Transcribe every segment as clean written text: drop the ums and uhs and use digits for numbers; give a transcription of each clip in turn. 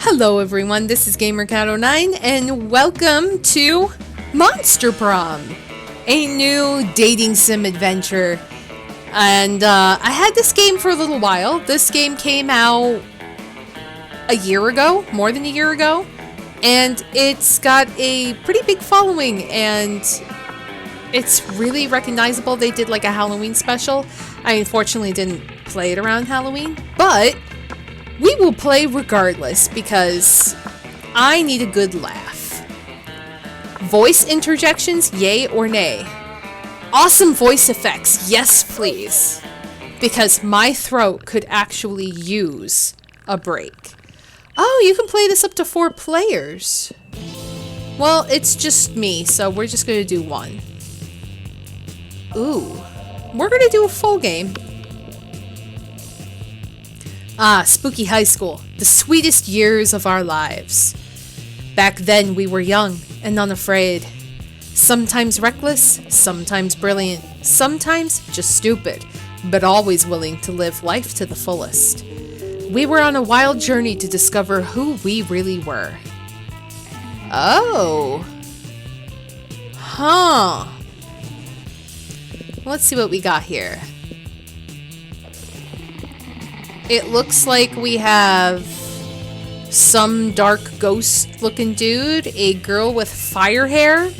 Hello everyone, this is GamerCat09 and welcome to Monster Prom, a new dating sim adventure. And I had this game for a little while. This game came out a year ago, more than a year ago, and it's got a pretty big following and it's really recognizable. They did like a Halloween special. I unfortunately didn't play it around Halloween, but we will play regardless because I need a good laugh. Voice interjections, yay or nay? Awesome voice effects, yes please. Because my throat could actually use a break. Oh, you can play this up to 4 players. Well, it's just me, so we're just gonna do one. Ooh, we're gonna do a full game. Ah, spooky high school, the sweetest years of our lives. Back then we were young and unafraid. Sometimes reckless, sometimes brilliant, sometimes just stupid, but always willing to live life to the fullest. We were on a wild journey to discover who we really were. Oh. Huh. Let's see what we got here. It looks like we have some dark ghost looking dude, a girl with fire hair,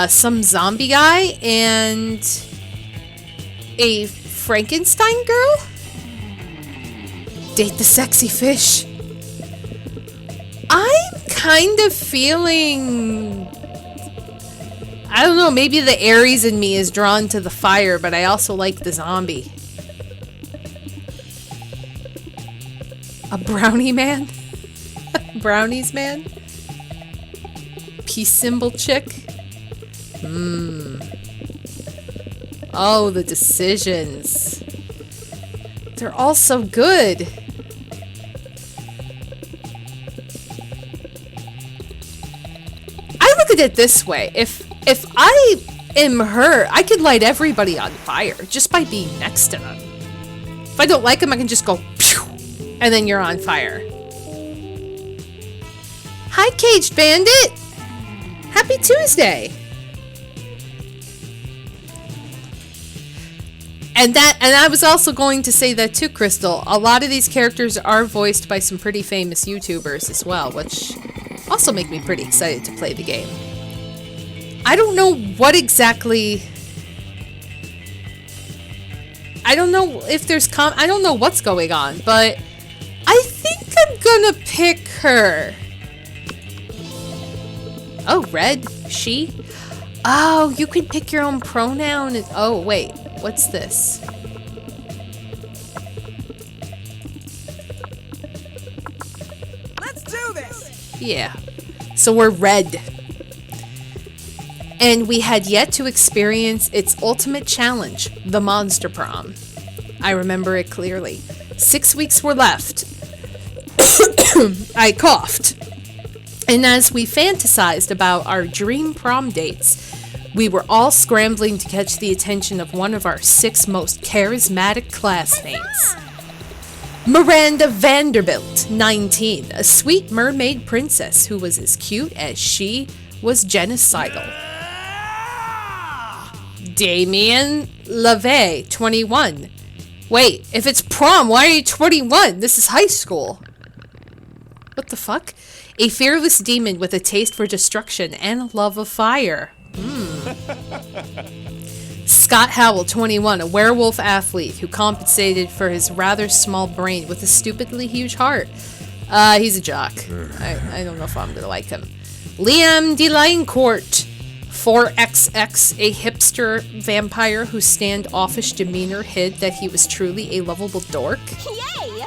some zombie guy, and a Frankenstein girl? Date the sexy fish. I'm kind of feeling... I don't know, maybe the Aries in me is drawn to the fire, but I also like the zombie. A brownie man? Brownies man? Peace symbol chick? Oh, the decisions. They're all so good. I look at it this way. If I am her, I could light everybody on fire just by being next to them. If I don't like them, I can just go pew, and then you're on fire. Hi, Caged Bandit! Happy Tuesday! And I was also going to say that too, Crystal. A lot of these characters are voiced by some pretty famous YouTubers as well, which also make me pretty excited to play the game. I don't know what exactly... I don't know if there's I don't know what's going on, but I think I'm gonna pick her. Oh, red? She? Oh, you can pick your own pronoun. Oh, wait. What's this? Let's do this! Yeah. So we're red. And we had yet to experience its ultimate challenge, the Monster Prom. I remember it clearly. 6 weeks were left. I coughed. And as we fantasized about our dream prom dates, we were all scrambling to catch the attention of one of our 6 most charismatic classmates. Miranda Vanderbilt, 19, a sweet mermaid princess who was as cute as she was genocidal. Damien LaVey, 21. Wait, if it's prom, why are you 21? This is high school. What the fuck? A fearless demon with a taste for destruction and a love of fire. Scott Howell, 21, a werewolf athlete who compensated for his rather small brain with a stupidly huge heart. He's a jock. I don't know if I'm gonna like him. Liam DeLinecourt, 4XX, a hipster vampire whose standoffish demeanor hid that he was truly a lovable dork. Yay!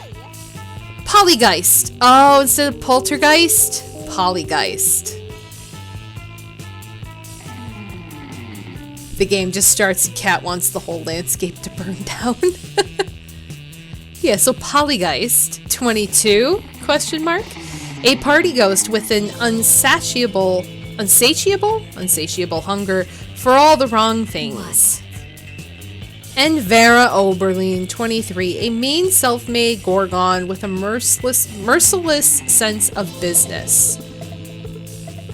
Polygeist. Oh, instead of poltergeist, Polygeist. The game just starts and Cat wants the whole landscape to burn down. Yeah, so Polygeist, 22, question mark? A party ghost with an unsatiable hunger for all the wrong things. And Vera Oberlin, 23, a mean self-made Gorgon with a merciless sense of business.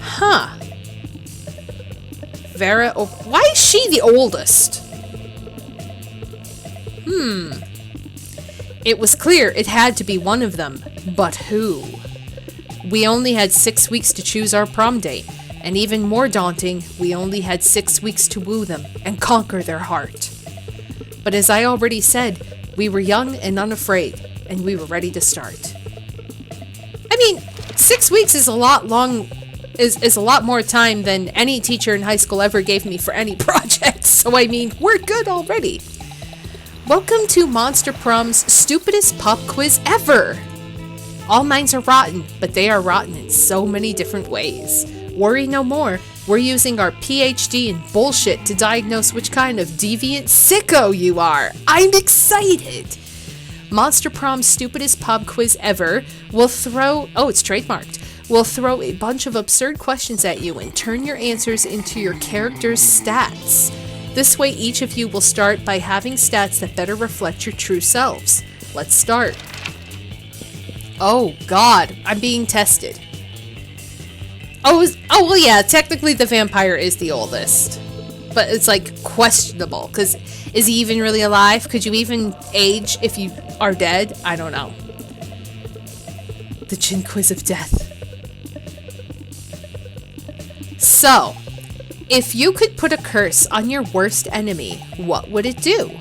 Huh. Why is she the oldest? It was clear it had to be one of them, but who? We only had 6 weeks to choose our prom date, and even more daunting, we only had 6 weeks to woo them and conquer their heart. But as I already said, we were young and unafraid, and we were ready to start. I mean, 6 weeks is a lot more time than any teacher in high school ever gave me for any project, so I mean, we're good already. Welcome to Monster Prom's stupidest pop quiz ever! All minds are rotten, but they are rotten in so many different ways. Worry no more, we're using our PhD in bullshit to diagnose which kind of deviant sicko you are. I'm excited! Monster Prom's stupidest pop quiz ever will throw... Oh, it's trademarked. We'll throw a bunch of absurd questions at you and turn your answers into your character's stats. This way, each of you will start by having stats that better reflect your true selves. Let's start. Oh, God. I'm being tested. Oh, well, yeah. Technically, the vampire is the oldest. But it's, like, questionable. Because is he even really alive? Could you even age if you are dead? I don't know. The Chin Quiz of Death. So, if you could put a curse on your worst enemy, what would it do?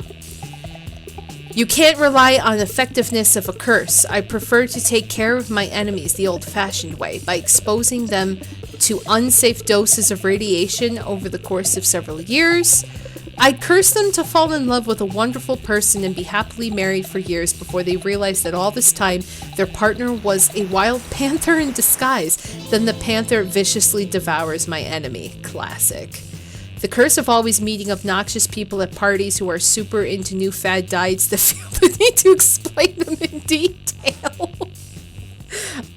You can't rely on effectiveness of a curse. I prefer to take care of my enemies the old-fashioned way, by exposing them to unsafe doses of radiation over the course of several years. I'd curse them to fall in love with a wonderful person and be happily married for years before they realized that all this time their partner was a wild panther in disguise. Then the panther viciously devours my enemy. Classic. The curse of always meeting obnoxious people at parties who are super into new fad diets that feel the need to explain them in detail.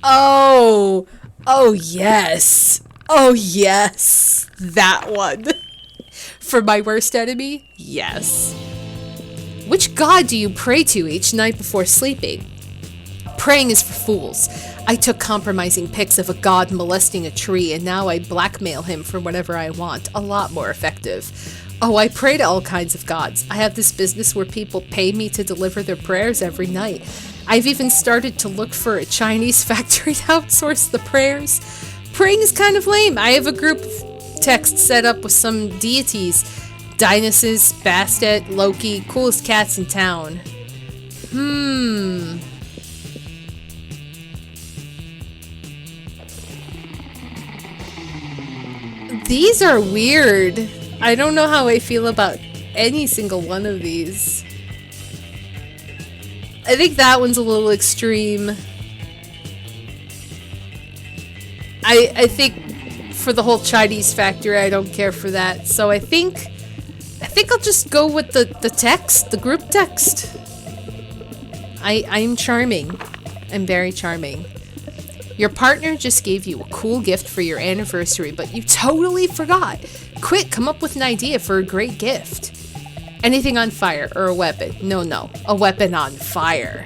Oh yes. Oh yes. That one. For my worst enemy? Yes. Which god do you pray to each night before sleeping? Praying is for fools. I took compromising pics of a god molesting a tree, and now I blackmail him for whatever I want. A lot more effective. Oh, I pray to all kinds of gods. I have this business where people pay me to deliver their prayers every night. I've even started to look for a Chinese factory to outsource the prayers. Praying is kind of lame. I have a group text set up with some deities. Dionysus, Bastet, Loki, coolest cats in town. These are weird. I don't know how I feel about any single one of these. I think that one's a little extreme. I think for the whole Chinese factory, I don't care for that. So I think I'll just go with the text, the group text. I'm charming. I'm very charming. Your partner just gave you a cool gift for your anniversary, but you totally forgot. Quick, come up with an idea for a great gift. Anything on fire or a weapon. No, a weapon on fire.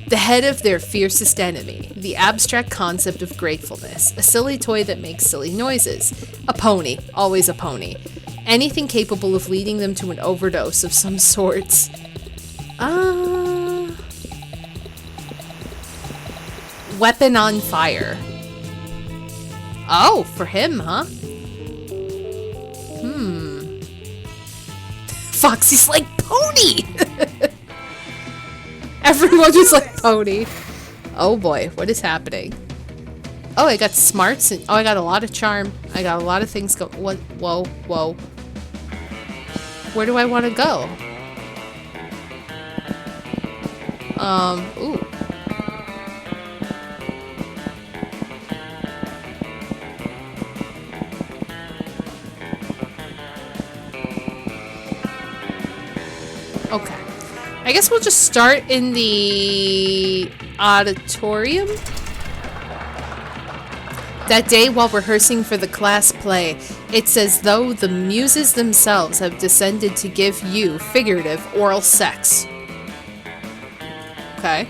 The head of their fiercest enemy. The abstract concept of gratefulness. A silly toy that makes silly noises. A pony. Always a pony. Anything capable of leading them to an overdose of some sort. Weapon on fire. Oh, for him, huh? Foxy's like pony! Everyone is like pony. Oh boy, what is happening? Oh, I got smarts and I got a lot of charm. I got a lot of things go. What? Whoa. Where do I want to go? Ooh. Okay. I guess we'll just start in the auditorium. That day, while rehearsing for the class play, it's as though the muses themselves have descended to give you figurative oral sex. Okay.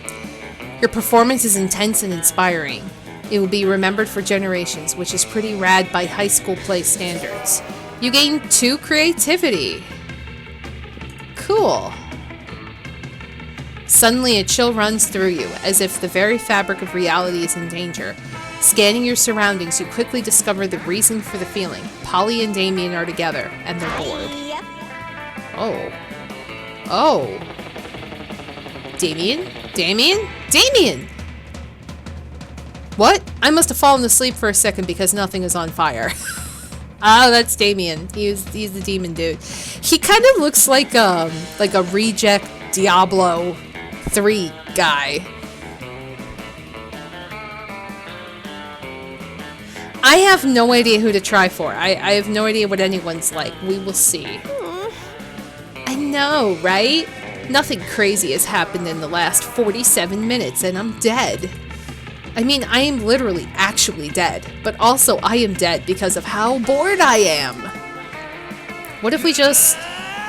Your performance is intense and inspiring. It will be remembered for generations, which is pretty rad by high school play standards. You gain 2 creativity. Cool. Suddenly a chill runs through you, as if the very fabric of reality is in danger. Scanning your surroundings, you quickly discover the reason for the feeling. Polly and Damien are together, and they're bored. Oh. Oh. Damien? Damien? Damien! What? I must have fallen asleep for a second because nothing is on fire. Oh, that's Damien. He's the demon dude. He kind of looks like a reject Diablo 3 guy. I have no idea who to try for. I have no idea what anyone's like. We will see. I know, right? Nothing crazy has happened in the last 47 minutes and I'm dead. I mean, I am literally actually dead, but also I am dead because of how bored I am. What if we just...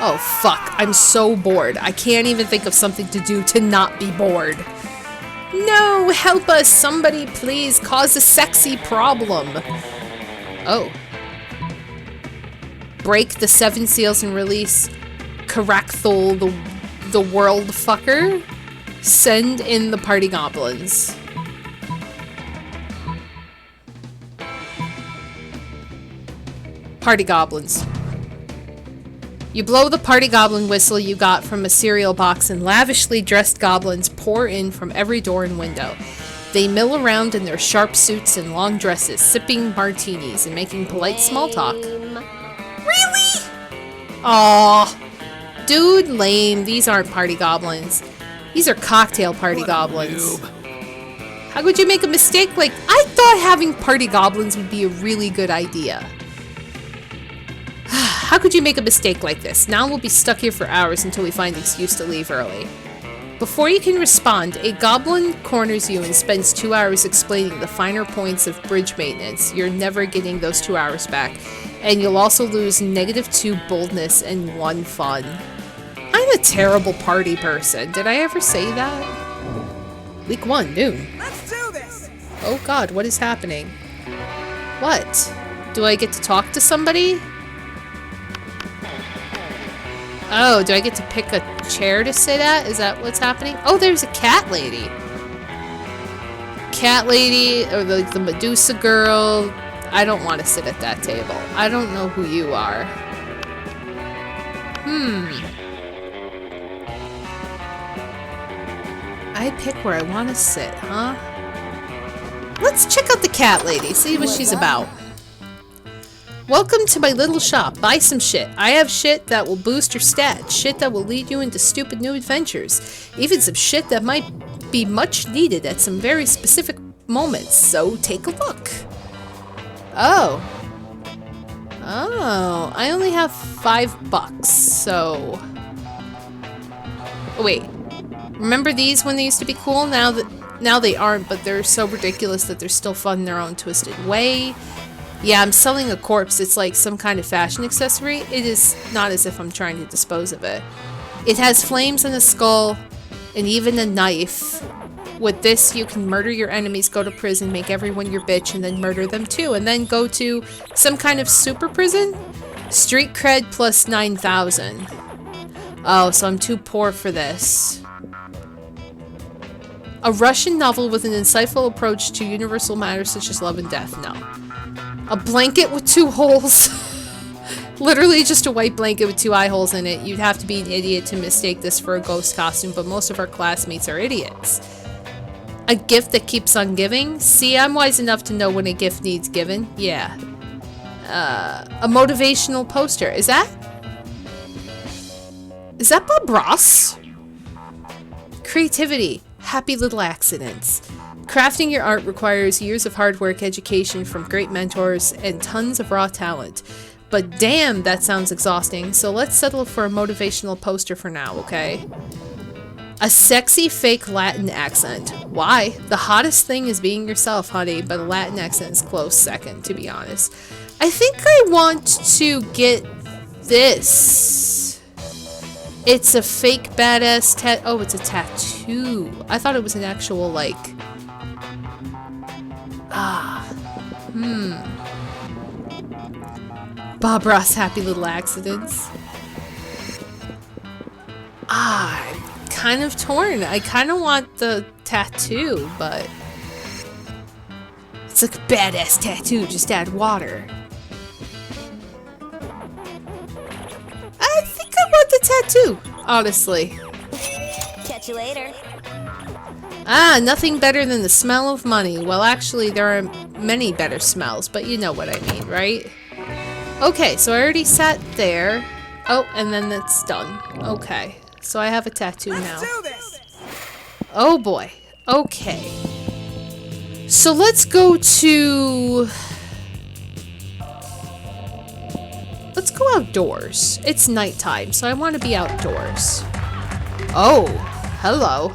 Oh, fuck. I'm so bored. I can't even think of something to do to not be bored. No, help us. Somebody please cause a sexy problem. Oh. Break the 7 seals and release Karakthul, the world fucker. Send in the party goblins. Party goblins. You blow the party goblin whistle you got from a cereal box and lavishly dressed goblins pour in from every door and window. They mill around in their sharp suits and long dresses, sipping martinis and making polite small talk. Really? Aww. Dude, lame. These aren't party goblins. These are cocktail party goblins. How could you make a mistake like... I thought having party goblins would be a really good idea. How could you make a mistake like this? Now we'll be stuck here for hours until we find an excuse to leave early. Before you can respond, a goblin corners you and spends 2 hours explaining the finer points of bridge maintenance. You're never getting those 2 hours back. And you'll also lose -2 boldness and 1 fun. I'm a terrible party person. Did I ever say that? Week 1, noon. Let's do this. Oh god, what is happening? What? Do I get to talk to somebody? Oh, do I get to pick a chair to sit at? Is that what's happening? Oh, there's a cat lady. Cat lady, or the Medusa girl. I don't want to sit at that table. I don't know who you are. I pick where I want to sit, huh? Let's check out the cat lady, see what she's about. Welcome to my little shop. Buy some shit. I have shit that will boost your stats. Shit that will lead you into stupid new adventures. Even some shit that might be much needed at some very specific moments. So take a look. Oh. Oh. I only have $5, so... Oh, wait. Remember these when they used to be cool? Now they aren't, but they're so ridiculous that they're still fun in their own twisted way. Yeah, I'm selling a corpse. It's like some kind of fashion accessory. It is not as if I'm trying to dispose of it. It has flames and a skull, and even a knife. With this, you can murder your enemies, go to prison, make everyone your bitch, and then murder them too. And then go to some kind of super prison? Street cred plus 9,000. Oh, so I'm too poor for this. A Russian novel with an insightful approach to universal matters such as love and death. No. A blanket with 2 holes. Literally just a white blanket with 2 eye holes in it. You'd have to be an idiot to mistake this for a ghost costume, but most of our classmates are idiots. A gift that keeps on giving? See, I'm wise enough to know when a gift needs given. Yeah. A motivational poster. Is that Bob Ross? Creativity. Happy little accidents. Crafting your art requires years of hard work, education from great mentors, and tons of raw talent. But damn, that sounds exhausting, so let's settle for a motivational poster for now, okay? A sexy fake Latin accent. Why? The hottest thing is being yourself, honey, but a Latin accent is close second, to be honest. I think I want to get this. It's a fake badass oh, it's a tattoo. I thought it was an actual, like... Bob Ross Happy Little Accidents. I'm kind of torn. I kind of want the tattoo, but... It's like a badass tattoo, just add water. I think I want the tattoo, honestly. Catch you later. Ah, nothing better than the smell of money. Well, actually, there are many better smells, but you know what I mean, right? Okay, so I already sat there. Oh, and then it's done. Okay, so I have a tattoo now. Let's do this. Oh boy. Okay. So let's go to... Let's go outdoors. It's nighttime, so I want to be outdoors. Oh, hello.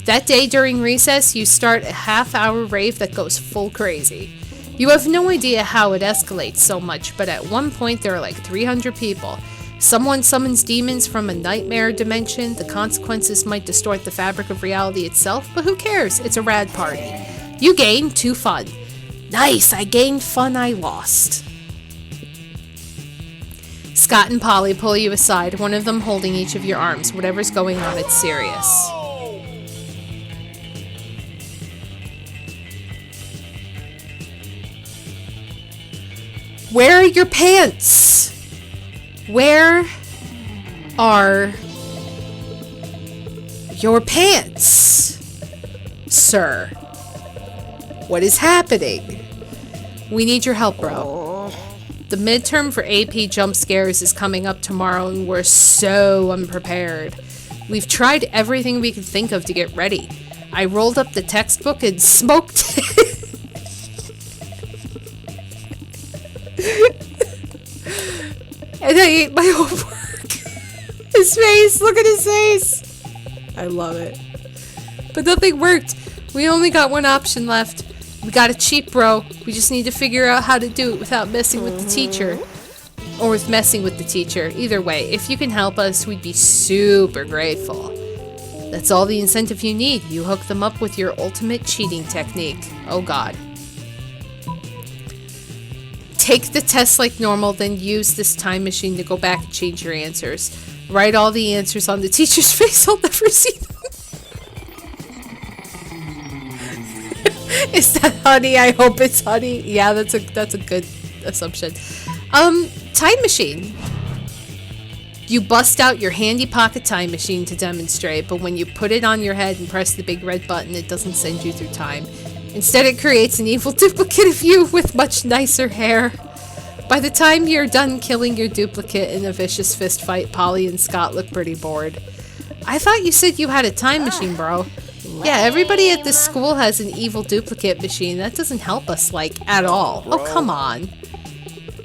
That day during recess, you start a half-hour rave that goes full crazy. You have no idea how it escalates so much, but at one point there are like 300 people. Someone summons demons from a nightmare dimension. The consequences might distort the fabric of reality itself, but who cares? It's a rad party. You gain 2 fun. Nice, I gained fun I lost. Scott and Polly pull you aside, one of them holding each of your arms. Whatever's going on, it's serious. Where are your pants? Where are your pants, sir? What is happening? We need your help, bro. The midterm for AP jump scares is coming up tomorrow and we're so unprepared. We've tried everything we could think of to get ready. I rolled up the textbook and smoked it. And I ate my homework. His face, look at his face. I love it. But nothing worked. We only got one option left. We got it cheap, bro. We just need to figure out how to do it without messing with the teacher. Or with messing with the teacher. Either way, if you can help us, we'd be super grateful. That's all the incentive you need. You hook them up with your ultimate cheating technique. Oh god. Take the test like normal, then use this time machine to go back and change your answers. Write all the answers on the teacher's face. I'll never see them. Is that honey? I hope it's honey. Yeah, that's a good assumption. Time machine. You bust out your handy pocket time machine to demonstrate, but when you put it on your head and press the big red button, it doesn't send you through time. Instead, it creates an evil duplicate of you with much nicer hair. By the time you're done killing your duplicate in a vicious fist fight, Polly and Scott look pretty bored. I thought you said you had a time machine, bro. Yeah, everybody at this school has an evil duplicate machine. That doesn't help us, like, at all. Oh, come on.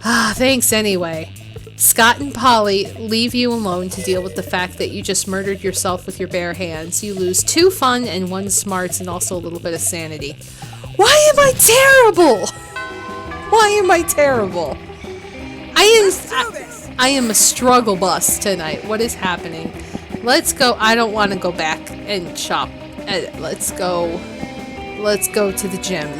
Ah, thanks anyway. Scott and Polly leave you alone to deal with the fact that you just murdered yourself with your bare hands. You lose 2 fun and 1 smarts and also a little bit of sanity. Why am I terrible? Why am I terrible? I am a struggle bus tonight. What is happening? Let's go. I don't want to go back and shop. Let's go to the gym.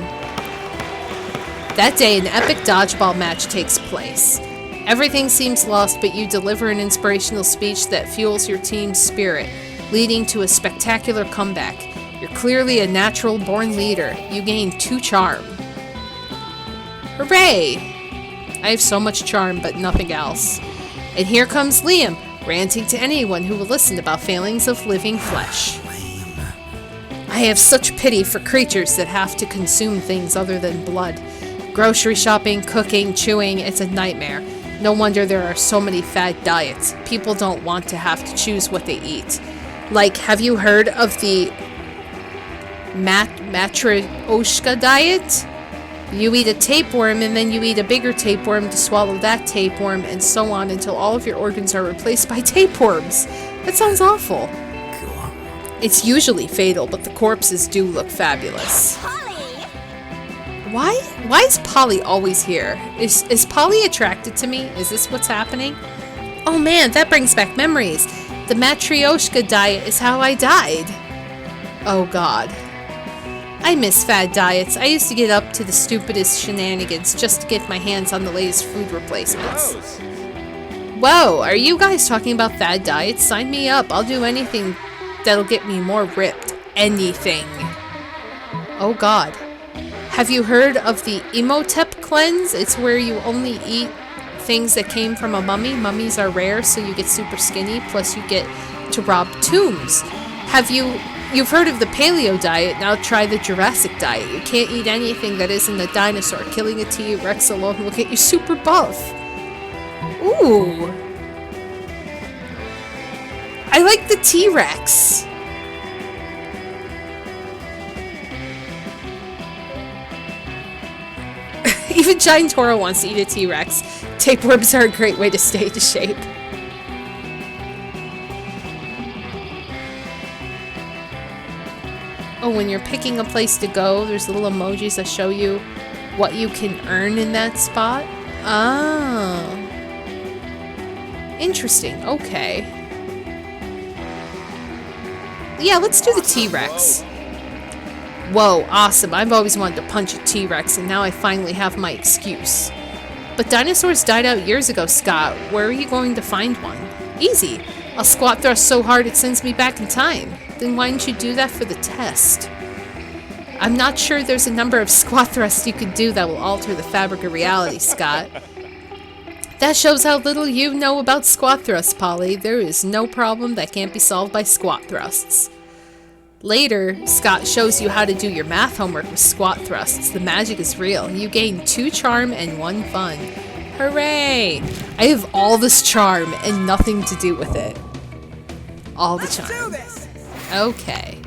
That day, an epic dodgeball match takes place. Everything seems lost, but you deliver an inspirational speech that fuels your team's spirit, leading to a spectacular comeback. You're clearly a natural-born leader. You gain 2 charm. Hooray! I have so much charm, but nothing else. And here comes Liam, ranting to anyone who will listen about failings of living flesh. I have such pity for creatures that have to consume things other than blood. Grocery shopping, cooking, chewing, it's a nightmare. No wonder there are so many fad diets. People don't want to have to choose what they eat. Like, have you heard of the Matryoshka diet? You eat a tapeworm and then you eat a bigger tapeworm to swallow that tapeworm and so on until all of your organs are replaced by tapeworms. That sounds awful. It's usually fatal, but the corpses do look fabulous. Polly! Why is Polly always here? Is Polly attracted to me? Is this what's happening? Oh man, that brings back memories. The Matryoshka diet is how I died. Oh god. I miss fad diets. I used to get up to the stupidest shenanigans just to get my hands on the latest food replacements. Whoa, are you guys talking about fad diets? Sign me up. I'll do anything that'll get me more ripped. Anything. Oh god. Have you heard of the Imhotep cleanse? It's where you only eat things that came from a mummy. Mummies are rare, so you get super skinny, plus you get to rob tombs. You've heard of the paleo diet, now try the Jurassic diet. You can't eat anything that isn't a dinosaur. Killing a T-Rex alone will get you super buff. Ooh. I like the T-Rex. Even Giant Toro wants to eat a T-Rex. Tapeworms are a great way to stay in shape. Oh, when you're picking a place to go, there's little emojis that show you what you can earn in that spot. Oh. Interesting. Okay. Yeah, let's do the T-Rex. Whoa, awesome. I've always wanted to punch a T-Rex, and now I finally have my excuse. But dinosaurs died out years ago, Scott. Where are you going to find one? Easy. I'll squat thrust so hard it sends me back in time. Then why didn't you do that for the test? I'm not sure there's a number of squat thrusts you could do that will alter the fabric of reality, Scott. That shows how little you know about squat thrusts, Polly. There is no problem that can't be solved by squat thrusts. Later, Scott shows you how to do your math homework with squat thrusts. The magic is real. You gain 2 charm and 1 fun. Hooray! I have all this charm and nothing to do with it. All the charm. Okay.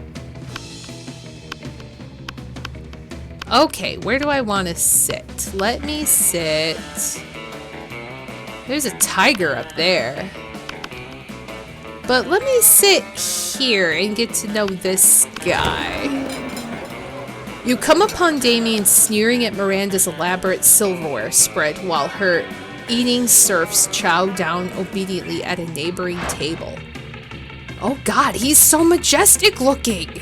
Okay, where do I want to sit? Let me sit. There's a tiger up there. But let me sit here and get to know this guy. You come upon Damien sneering at Miranda's elaborate silverware spread while her eating serfs chow down obediently at a neighboring table. Oh god, he's so majestic looking!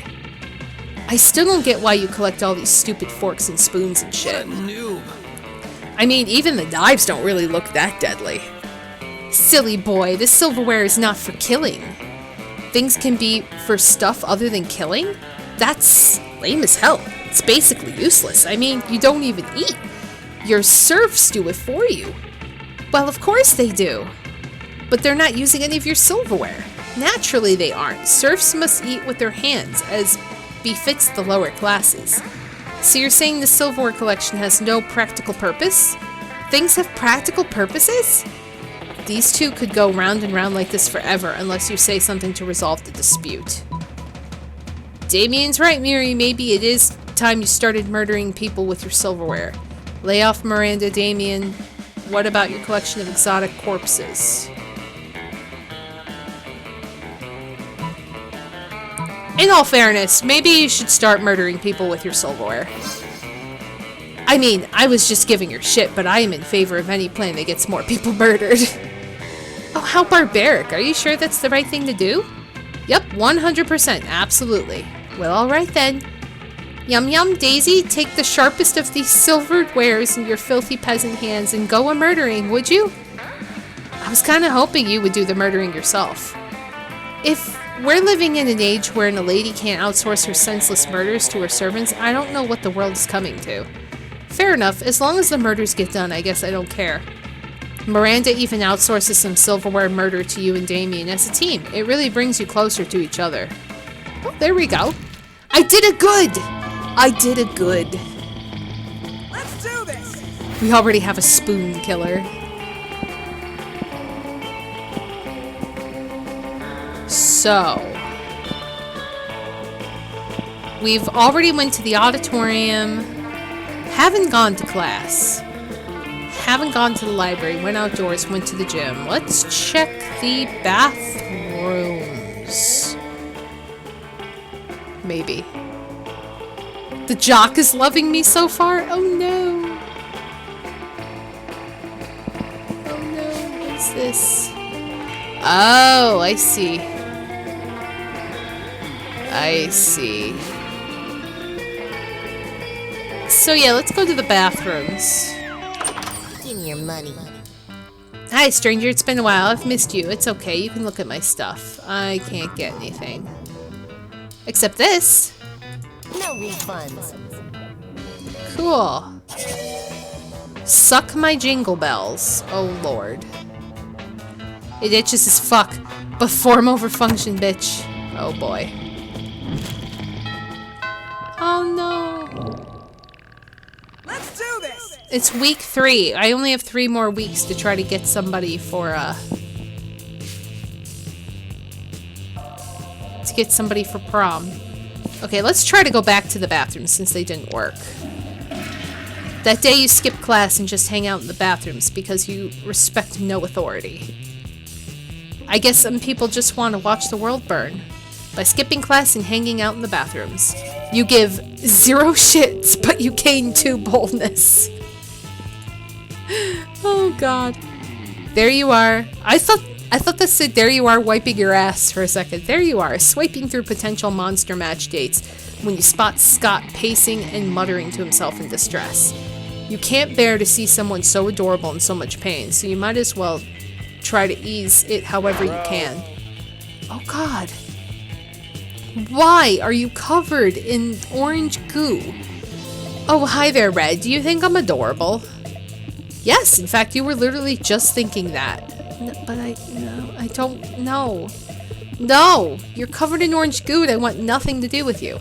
I still don't get why you collect all these stupid forks and spoons and shit. What a noob. I mean, even the knives don't really look that deadly. Silly boy, this silverware is not for killing. Things can be for stuff other than killing? That's lame as hell. It's basically useless. I mean, you don't even eat. Your serfs do it for you. Well, of course they do. But they're not using any of your silverware. Naturally they aren't. Serfs must eat with their hands, as befits the lower classes. So you're saying the silverware collection has no practical purpose? Things have practical purposes? These two could go round and round like this forever unless you say something to resolve the dispute. Damien's right, Miri. Maybe it is time you started murdering people with your silverware. Lay off Miranda, Damien. What about your collection of exotic corpses? In all fairness, maybe you should start murdering people with your silverware. I mean, I was just giving her shit, but I am in favor of any plan that gets more people murdered. Oh, how barbaric. Are you sure that's the right thing to do? Yep, 100%, absolutely. Well, alright then. Yum yum, Daisy, take the sharpest of these silvered wares in your filthy peasant hands and go a-murdering, would you? I was kinda hoping you would do the murdering yourself. If we're living in an age wherein a lady can't outsource her senseless murders to her servants, I don't know what the world is coming to. Fair enough, as long as the murders get done, I guess I don't care. Miranda even outsources some silverware murder to you and Damien as a team. It really brings you closer to each other. Oh, there we go. I did it good! I did it good. Let's do this! We already have a spoon killer. So, we've already went to the auditorium, haven't gone to class, haven't gone to the library, went outdoors, went to the gym. Let's check the bathrooms. maybe. The jock is loving me so far? Oh no. Oh no, what's this? Oh, I see. I see. So yeah, let's go to the bathrooms. Give me your money. Hi, stranger. It's been a while. I've missed you. It's okay. You can look at my stuff. I can't get anything. Except this. No refunds. Cool. Suck my jingle bells. Oh, Lord. It itches as fuck. But form over function, bitch. Oh, boy. Oh, no. Let's do this! It's week 3. I only have 3 more weeks to try to get somebody for, to get somebody for prom. Okay, let's try to go back to the bathroom since they didn't work. That day you skip class and just hang out in the bathrooms because you respect no authority. I guess some people just want to watch the world burn. By skipping class and hanging out in the bathrooms. You give 0 shits, but you gain 2 boldness. Oh god. There you are. I thought that said there you are wiping your ass for a second. There you are, swiping through potential monster match dates when you spot Scott pacing and muttering to himself in distress. You can't bear to see someone so adorable in so much pain, so you might as well try to ease it however you can. Oh god. Why are you covered in orange goo? Oh, hi there, Red. Do you think I'm adorable? Yes, in fact, you were literally just thinking that. But I don't know. No, you're covered in orange goo and I want nothing to do with you.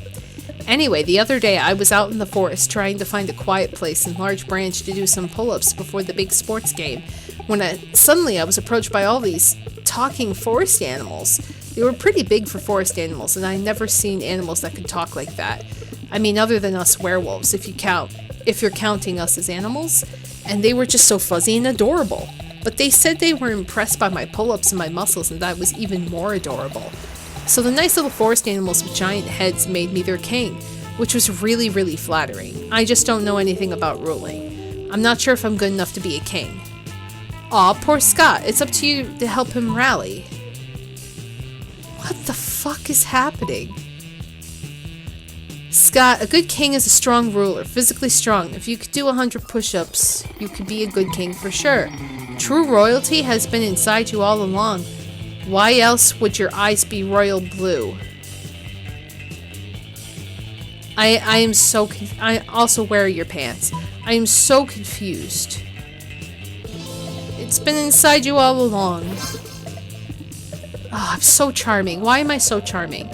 Anyway, the other day I was out in the forest trying to find a quiet place and large branch to do some pull-ups before the big sports game, when suddenly I was approached by all these talking forest animals. They were pretty big for forest animals, and I'd never seen animals that could talk like that. I mean, other than us werewolves, if you're counting us as animals. And they were just so fuzzy and adorable. But they said they were impressed by my pull-ups and my muscles, and that I was even more adorable. So the nice little forest animals with giant heads made me their king, which was really, really flattering. I just don't know anything about ruling. I'm not sure if I'm good enough to be a king. Aw, poor Scott. It's up to you to help him rally. What the fuck is happening? Scott, a good king is a strong ruler, physically strong. If you could do 100 push-ups, you could be a good king for sure. True royalty has been inside you all along. Why else would your eyes be royal blue? I am so I also wear your pants. I am so confused. It's been inside you all along. Oh, I'm so charming. Why am I so charming?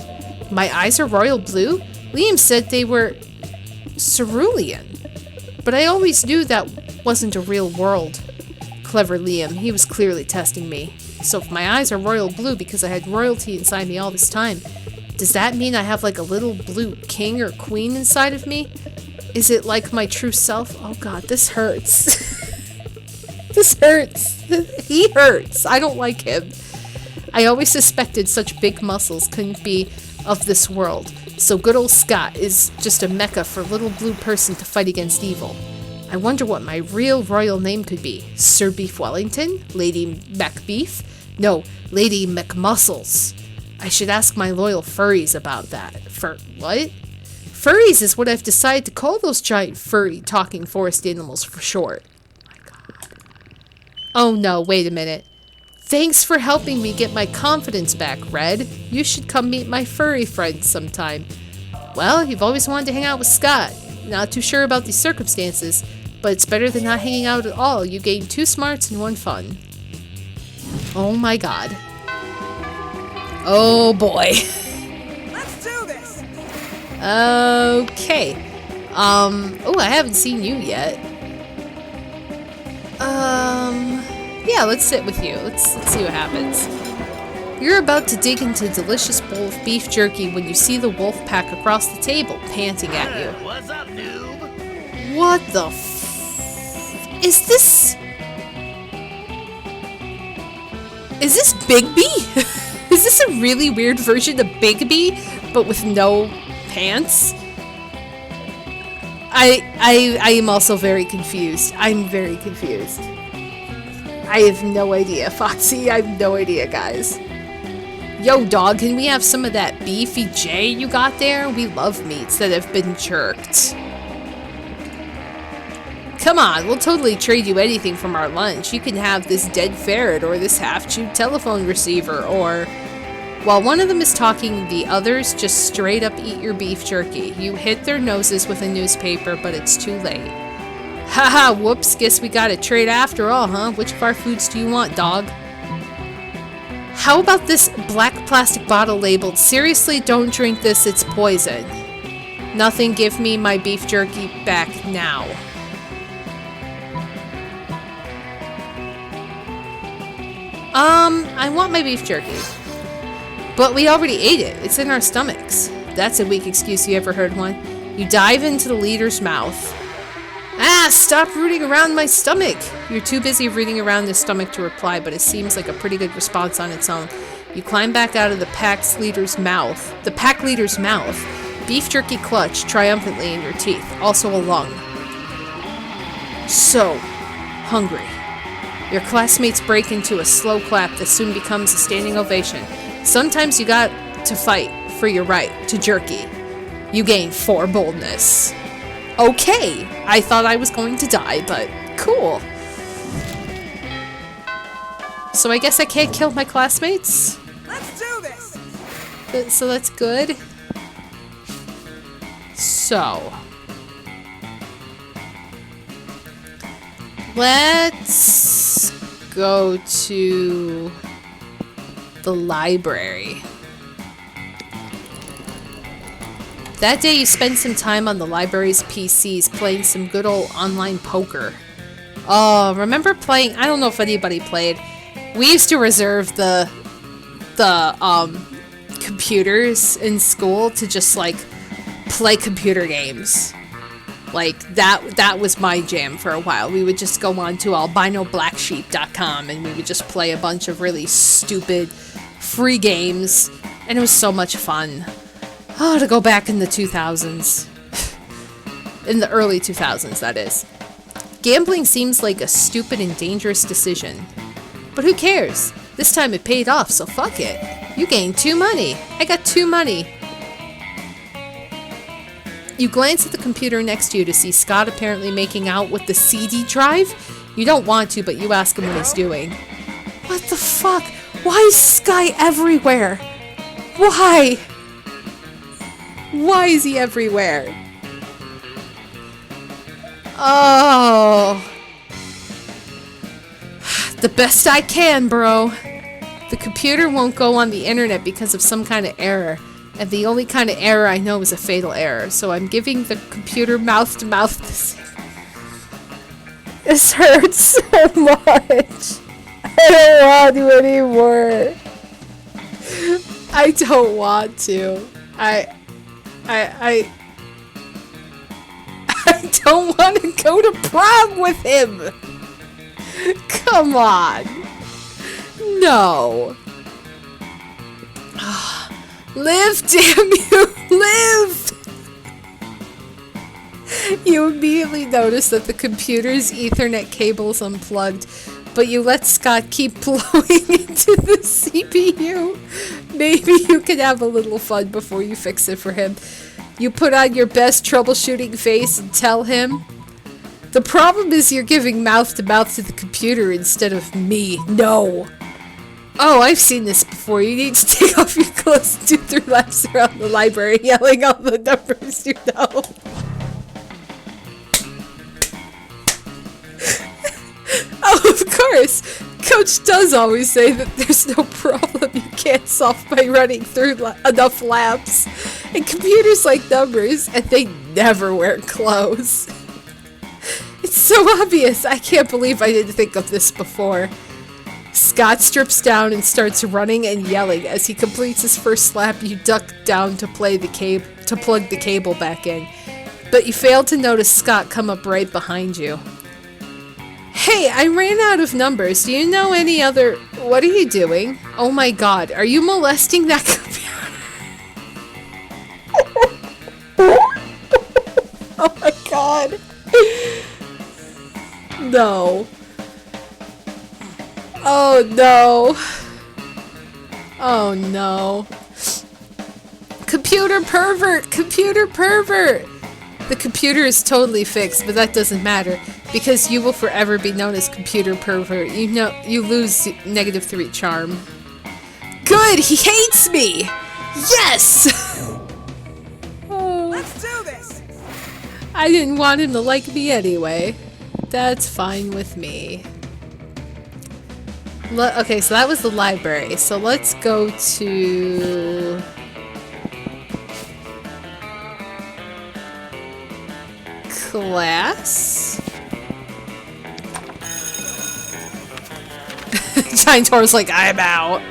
My eyes are royal blue? Liam said they were cerulean, but I always knew that wasn't a real world. Clever Liam, he was clearly testing me. So if my eyes are royal blue because I had royalty inside me all this time, does that mean I have like a little blue king or queen inside of me? Is it like my true self? Oh god, this hurts. This hurts. He hurts. I don't like him. I always suspected such big muscles couldn't be of this world. So good old Scott is just a mecca for a little blue person to fight against evil. I wonder what my real royal name could be. Sir Beef Wellington? Lady MacBeef? No, Lady McMuscles. I should ask my loyal furries about that. What? Furries is what I've decided to call those giant furry talking forest animals for short. Oh my god. Oh no, wait a minute. Thanks for helping me get my confidence back, Red. You should come meet my furry friends sometime. Well, you've always wanted to hang out with Scott. Not too sure about these circumstances, but it's better than not hanging out at all. You gain 2 smarts and 1 fun. Oh my god. Oh boy. Let's do this. Okay. Oh, I haven't seen you yet. Yeah, let's sit with you. Let's see what happens. You're about to dig into a delicious bowl of beef jerky when you see the wolf pack across the table, panting at you. What's up, noob? What the is this? Is this Bigby? Is this a really weird version of Bigby, but with no pants? I am also very confused. I'm very confused. I have no idea, Foxy. I have no idea, guys. Yo, dog, can we have some of that beefy J you got there? We love meats that have been jerked. Come on, we'll totally trade you anything from our lunch. You can have this dead ferret or this half-chewed telephone receiver or... While one of them is talking, the others just straight up eat your beef jerky. You hit their noses with a newspaper, but it's too late. Haha, whoops, guess we gotta trade after all, huh? Which of our foods do you want, dog? How about this black plastic bottle labeled, seriously, don't drink this, it's poison. Nothing, give me my beef jerky back now. I want my beef jerky. But we already ate it. It's in our stomachs. That's a weak excuse, you ever heard one? You dive into the leader's mouth. Ah, stop rooting around my stomach! You're too busy rooting around the stomach to reply, but it seems like a pretty good response on its own. You climb back out of the pack leader's mouth. Beef jerky clutch triumphantly in your teeth. Also a lung. So hungry. Your classmates break into a slow clap that soon becomes a standing ovation. Sometimes you got to fight for your right to jerky. You gain 4 boldness. Okay, I thought I was going to die, but cool. So I guess I can't kill my classmates? Let's do this! So that's good. So... let's go to the library. That day you spent some time on the library's PCs playing some good old online poker. Oh, remember playing? I don't know if anybody played. We used to reserve the computers in school to just like play computer games. Like that was my jam for a while. We would just go on to albinoblacksheep.com and we would just play a bunch of really stupid free games, and it was so much fun. Oh, to go back in the 2000s. In the early 2000s, that is. Gambling seems like a stupid and dangerous decision. But who cares? This time it paid off, so fuck it. You gained 2 money. I got 2 money. You glance at the computer next to you to see Scott apparently making out with the CD drive. You don't want to, but you ask him what he's doing. What the fuck? Why is Sky everywhere? Why? Why is he everywhere? Oh. The best I can, bro. The computer won't go on the internet because of some kind of error. And the only kind of error I know is a fatal error. So I'm giving the computer mouth to mouth this. This hurts so much. I don't want to anymore. I don't want to. I don't want to go to prom with him. Come on. No. Live, damn you! Live! You immediately notice that the computer's Ethernet cable is unplugged, but you let Scott keep blowing into the CPU. Maybe you can have a little fun before you fix it for him. You put on your best troubleshooting face and tell him, the problem is you're giving mouth to mouth to the computer instead of me. No. Oh, I've seen this before. You need to take off your clothes and do 3 laps around the library yelling all the numbers you know. Oh, of course. Coach does always say that there's no problem you can't solve by running through enough laps. And computers like numbers, and they never wear clothes. It's so obvious. I can't believe I didn't think of this before. Scott strips down and starts running and yelling. As he completes his first lap, you duck down to plug the cable back in. But you fail to notice Scott come up right behind you. Hey, I ran out of numbers. Do you know any other... What are you doing? Oh my god, are you molesting that computer? no. Oh no. Oh no. Computer pervert! Computer pervert! The computer is totally fixed, but that doesn't matter because you will forever be known as computer pervert. You know, you lose -3 charm. Good! He hates me! Yes! Oh. Let's do this. I didn't want him to like me anyway. That's fine with me. Okay, so that was the library. So let's go to... class? Giant Taurus like, I'm out.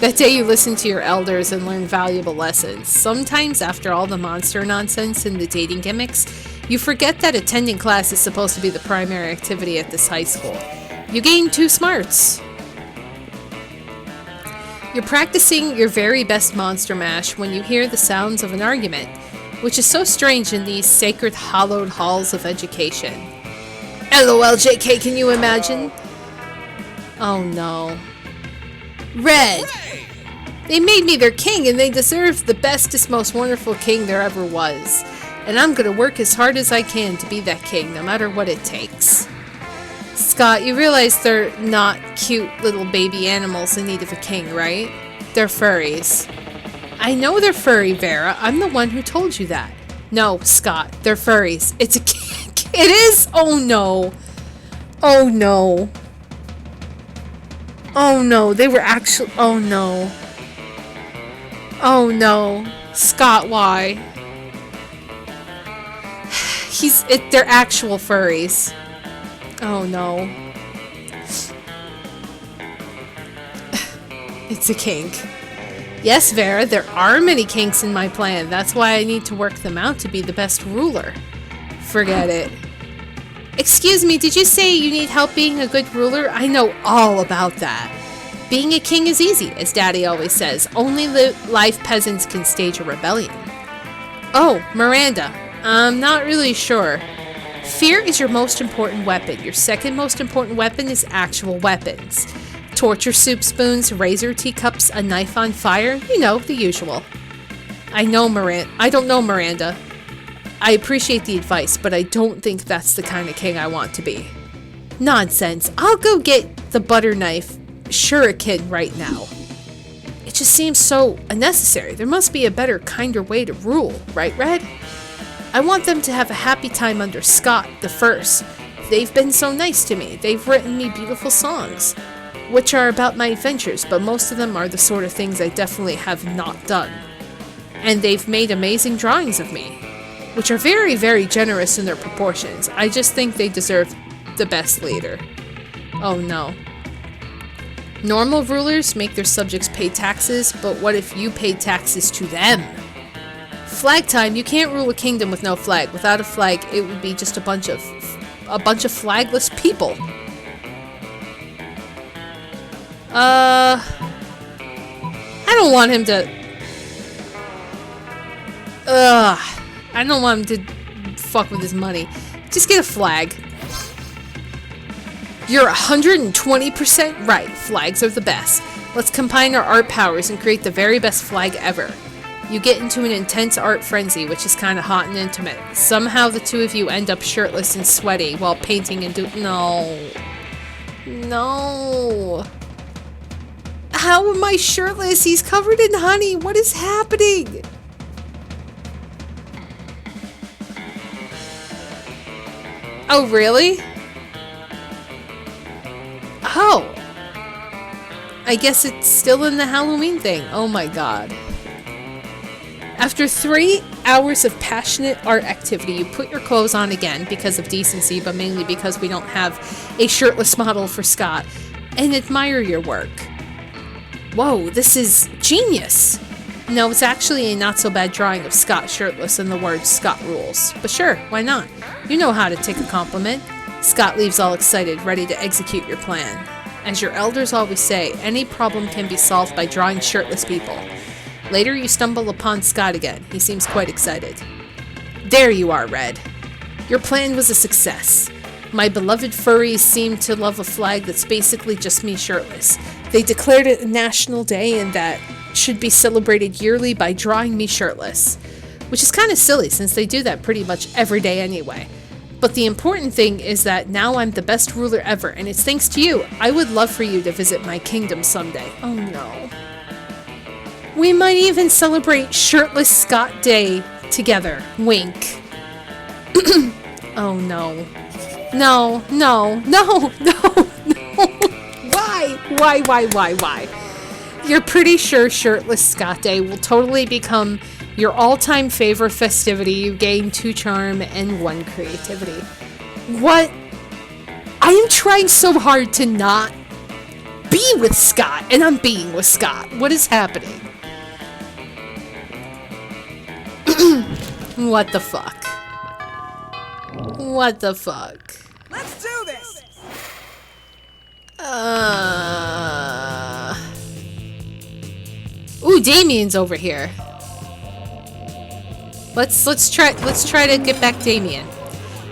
That day you listen to your elders and learn valuable lessons. Sometimes after all the monster nonsense and the dating gimmicks, you forget that attending class is supposed to be the primary activity at this high school. You gain 2 smarts. You're practicing your very best monster mash when you hear the sounds of an argument, which is so strange in these sacred hallowed halls of education. LOL JK, can you imagine? Oh no. Red! They made me their king and they deserve the bestest, most wonderful king there ever was. And I'm gonna work as hard as I can to be that king, no matter what it takes. Scott, you realize they're not cute little baby animals in need of a king, right? They're furries. I know they're furry, Vera. I'm the one who told you that. No, Scott, they're furries. It's a king. It is? Oh no. Oh no. Oh no, they were actually... Oh no. Oh no. Scott, why? They're actual furries. Oh no. It's a kink. Yes, Vera, there are many kinks in my plan. That's why I need to work them out to be the best ruler. Forget it. Excuse me, did you say you need help being a good ruler? I know all about that. Being a king is easy, as Daddy always says. Only live peasants can stage a rebellion. Oh, Miranda. I'm not really sure. Fear is your most important weapon. Your second most important weapon is actual weapons. Torture soup spoons, razor teacups, a knife on fire. You know, the usual. I don't know Miranda. I appreciate the advice, but I don't think that's the kind of king I want to be. Nonsense. I'll go get the butter knife shuriken right now. It just seems so unnecessary. There must be a better, kinder way to rule, right, Red? I want them to have a happy time under Scott the First. They've been so nice to me. They've written me beautiful songs, which are about my adventures, but most of them are the sort of things I definitely have not done. And they've made amazing drawings of me, which are very, very generous in their proportions. I just think they deserve the best leader. Oh no. Normal rulers make their subjects pay taxes, but what if you paid taxes to them? Flag time. You can't rule a kingdom with no flag. Without a flag, it would be just a bunch of flagless people. I don't want him to... I don't want him to fuck with his money. Just get a flag. You're 120% right. Flags are the best. Let's combine our art powers and create the very best flag ever. You get into an intense art frenzy, which is kind of hot and intimate. Somehow the two of you end up shirtless and sweaty while painting and No. No. How am I shirtless? He's covered in honey. What is happening? Oh, really? Oh. I guess it's still in the Halloween thing. Oh my god. After 3 hours of passionate art activity, you put your clothes on again because of decency, but mainly because we don't have a shirtless model for Scott, and admire your work. Whoa, this is genius! No, it's actually a not-so-bad drawing of Scott shirtless and the words Scott rules. But sure, why not? You know how to take a compliment. Scott leaves all excited, ready to execute your plan. As your elders always say, any problem can be solved by drawing shirtless people. Later, you stumble upon Scott again. He seems quite excited. There you are, Red. Your plan was a success. My beloved furries seem to love a flag that's basically just me shirtless. They declared it a national day and that should be celebrated yearly by drawing me shirtless. Which is kind of silly since they do that pretty much every day anyway. But the important thing is that now I'm the best ruler ever, and it's thanks to you. I would love for you to visit my kingdom someday. Oh no. We might even celebrate Shirtless Scott Day together. Wink. Oh no. No, no, no, no, no. Why? You're pretty sure Shirtless Scott Day will totally become your all-time favorite festivity. You gain 2 charm and 1 creativity. What? I am trying so hard to not be with Scott, and I'm being with Scott. What is happening? What the fuck? What the fuck? Let's do this. Ooh, Damien's over here. Let's try to get back Damien.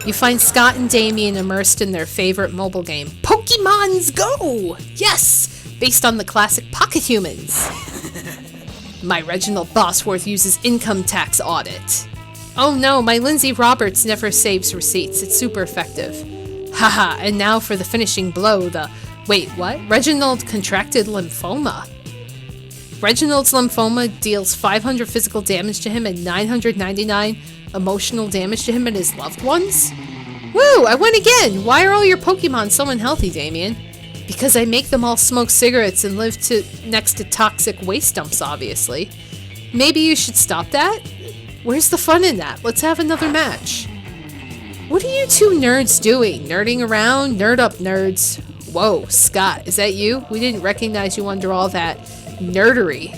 You find Scott and Damien immersed in their favorite mobile game, Pokemon's Go! Yes! Based on the classic Pocket Humans. My Reginald Bosworth uses income tax audit. Oh no, my Lindsay Roberts never saves receipts. It's super effective. Haha, and now for the finishing blow, wait, what? Reginald contracted lymphoma. Reginald's lymphoma deals 500 physical damage to him and 999 emotional damage to him and his loved ones? Woo, I win again! Why are all your Pokemon so unhealthy, Damien? Because I make them all smoke cigarettes and live next to toxic waste dumps, obviously. Maybe you should stop that? Where's the fun in that? Let's have another match. What are you two nerds doing? Nerding around? Nerd up, nerds. Whoa, Scott, is that you? We didn't recognize you under all that nerdery.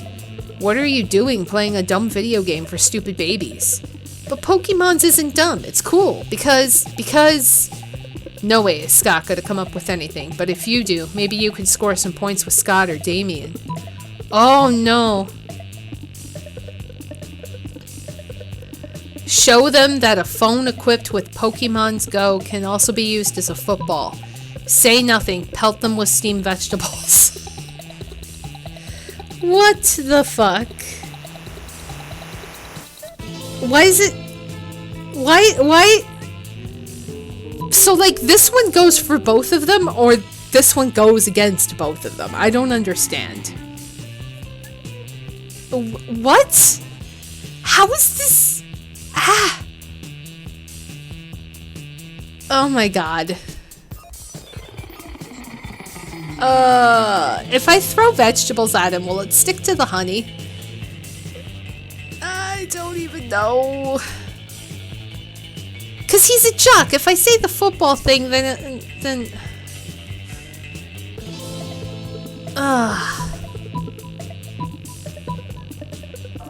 What are you doing playing a dumb video game for stupid babies? But Pokemon's isn't dumb. It's cool. Because... No way is Scott gonna come up with anything. But if you do, maybe you can score some points with Scott or Damien. Oh no. Show them that a phone equipped with Pokemon's Go can also be used as a football. Say nothing. Pelt them with steamed vegetables. What the fuck? Why is it... Why... So, like, this one goes for both of them, or this one goes against both of them? I don't understand. What? How is this... Ah! Oh my god. If I throw vegetables at him, will it stick to the honey? I don't even know. Cause he's a jock. If I say the football thing, then...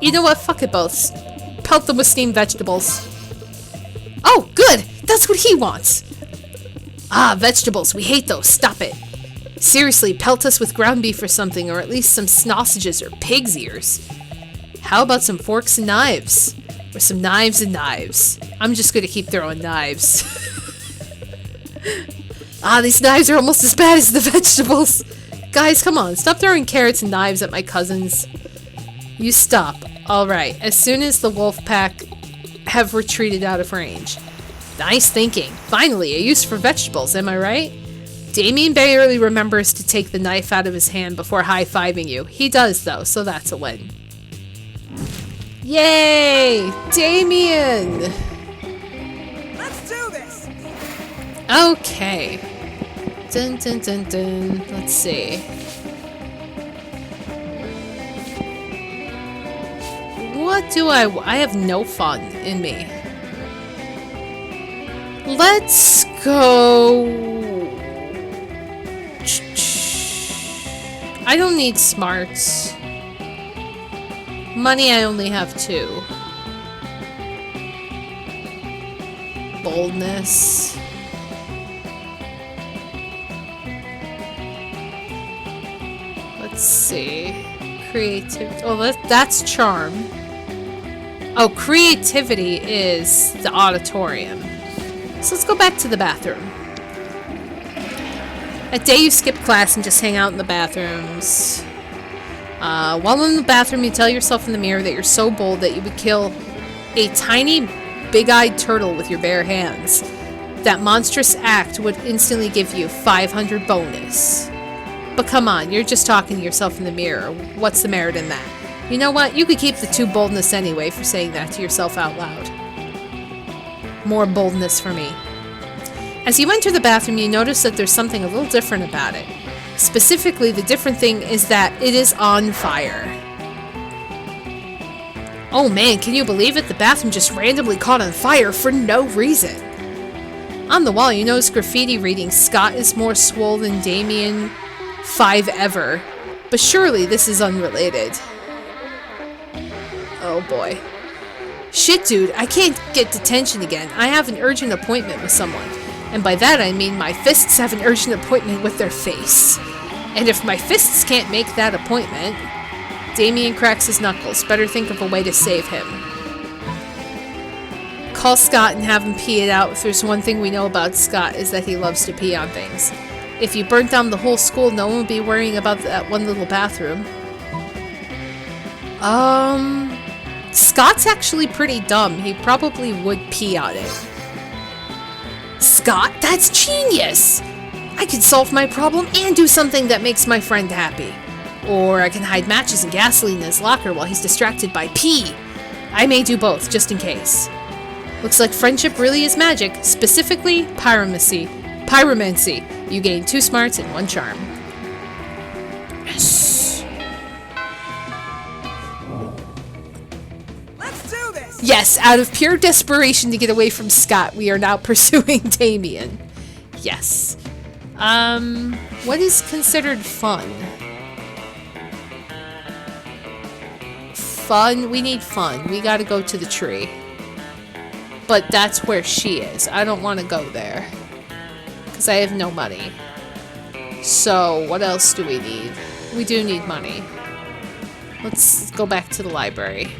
You know what? Fuck it both. Pelt them with steamed vegetables. Oh, good! That's what he wants! Ah, vegetables. We hate those. Stop it. Seriously, pelt us with ground beef or something, or at least some sausages or pig's ears. How about some forks and knives? Or some knives and knives. I'm just gonna keep throwing knives. Ah, these knives are almost as bad as the vegetables. Guys, come on. Stop throwing carrots and knives at my cousins. You stop. Alright, as soon as the wolf pack have retreated out of range. Nice thinking. Finally, a use for vegetables, am I right? Damien barely remembers to take the knife out of his hand before high-fiving you. He does, though, so that's a win. Yay! Damien! Let's do this. Okay. Dun dun dun dun. Let's see. What do I have no fun in me. Let's go... I don't need smarts. Money, I only have 2. Boldness. Let's see. Creativity. Oh, that's charm. Oh, creativity is the auditorium. So let's go back to the bathroom. That day you skip class and just hang out in the bathrooms. While in the bathroom, you tell yourself in the mirror that you're so bold that you would kill a tiny, big-eyed turtle with your bare hands. That monstrous act would instantly give you 500 bonus. But come on, you're just talking to yourself in the mirror. What's the merit in that? You know what? You could keep the 2 boldness anyway for saying that to yourself out loud. More boldness for me. As you enter the bathroom, you notice that there's something a little different about it. Specifically, the different thing is that it is on fire. Oh man, can you believe it? The bathroom just randomly caught on fire for no reason. On the wall, you notice graffiti reading, "Scott is more swole than Damien 5 ever." But surely this is unrelated. Oh boy. Shit, dude, I can't get detention again. I have an urgent appointment with someone. And by that I mean my fists have an urgent appointment with their face. And if my fists can't make that appointment, Damien cracks his knuckles. Better think of a way to save him. Call Scott and have him pee it out. If there's one thing we know about Scott is that he loves to pee on things. If you burnt down the whole school, no one would be worrying about that one little bathroom. Scott's actually pretty dumb. He probably would pee on it. Scott, that's genius! I could solve my problem and do something that makes my friend happy. Or I can hide matches and gasoline in his locker while he's distracted by pee. I may do both, just in case. Looks like friendship really is magic, specifically pyromancy. Pyromancy. You gain 2 smarts and 1 charm. Yes. Let's do this! Yes, out of pure desperation to get away from Scott, we are now pursuing Damien. Yes. What is considered fun? Fun? We need fun. We gotta go to the tree. But that's where she is. I don't want to go there. Because I have no money. So, what else do we need? We do need money. Let's go back to the library.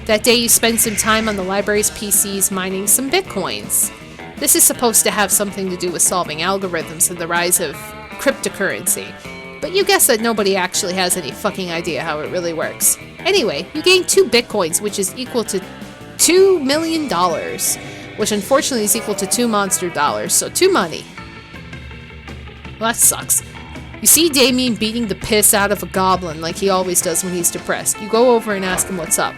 That day you spend some time on the library's PCs mining some bitcoins. This is supposed to have something to do with solving algorithms and the rise of cryptocurrency. But you guess that nobody actually has any fucking idea how it really works. Anyway, you gain 2 bitcoins, which is equal to $2 million. Which unfortunately is equal to 2 monster dollars, so 2 money. Well, that sucks. You see Damien beating the piss out of a goblin like he always does when he's depressed. You go over and ask him what's up.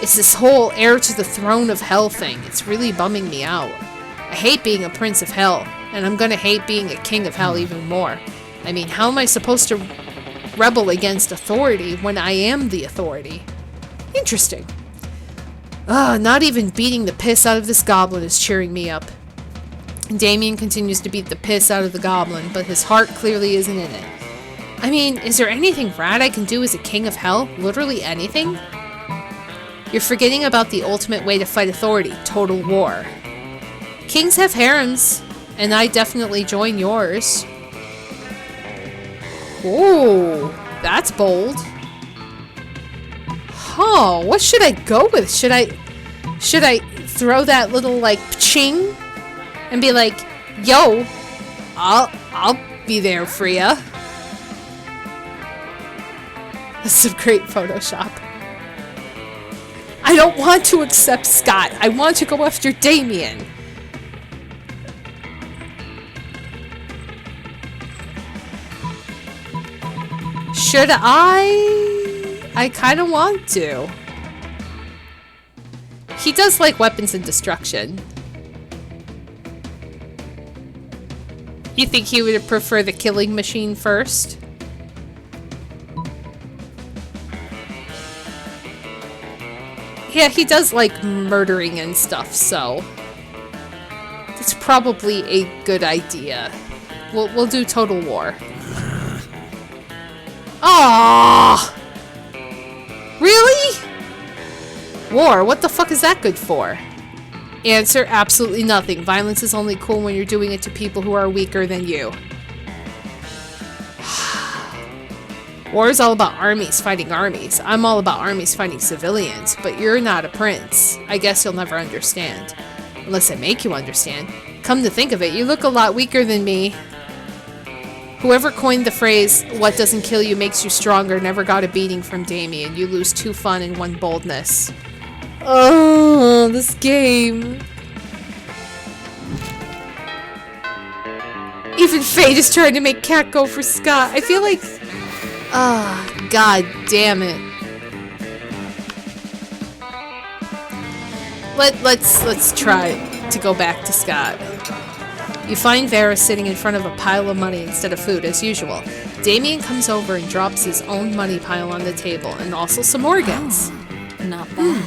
It's this whole heir to the throne of hell thing. It's really bumming me out. I hate being a prince of hell, and I'm gonna hate being a king of hell even more. I mean, how am I supposed to rebel against authority when I am the authority? Interesting. Not even beating the piss out of this goblin is cheering me up. Damien continues to beat the piss out of the goblin, but his heart clearly isn't in it. I mean, is there anything rad I can do as a king of hell? Literally anything? You're forgetting about the ultimate way to fight authority, total war. Kings have harems, and I definitely join yours. Ooh, that's bold. Huh, what should I go with? Should I throw that little, like, ching and be like, yo, I'll be there for ya. That's some great Photoshop. I don't want to accept Scott. I want to go after Damien. Should I kind of want to. He does like weapons and destruction. You think he would prefer the killing machine first? Yeah, he does like murdering and stuff, so that's probably a good idea. We'll do total war. Aww! Really? War, what the fuck is that good for? Answer, absolutely nothing. Violence is only cool when you're doing it to people who are weaker than you. War is all about armies fighting armies. I'm all about armies fighting civilians, but you're not a prince. I guess you'll never understand. Unless I make you understand. Come to think of it, you look a lot weaker than me. Whoever coined the phrase, "what doesn't kill you makes you stronger," never got a beating from Damien. You lose 2 fun and 1 boldness. Oh, this game. Even Fate is trying to make Cat go for Scott. I feel like... Ah, god damn it. Let's try to go back to Scott. You find Vera sitting in front of a pile of money instead of food, as usual. Damien comes over and drops his own money pile on the table, and also some organs. Not bad.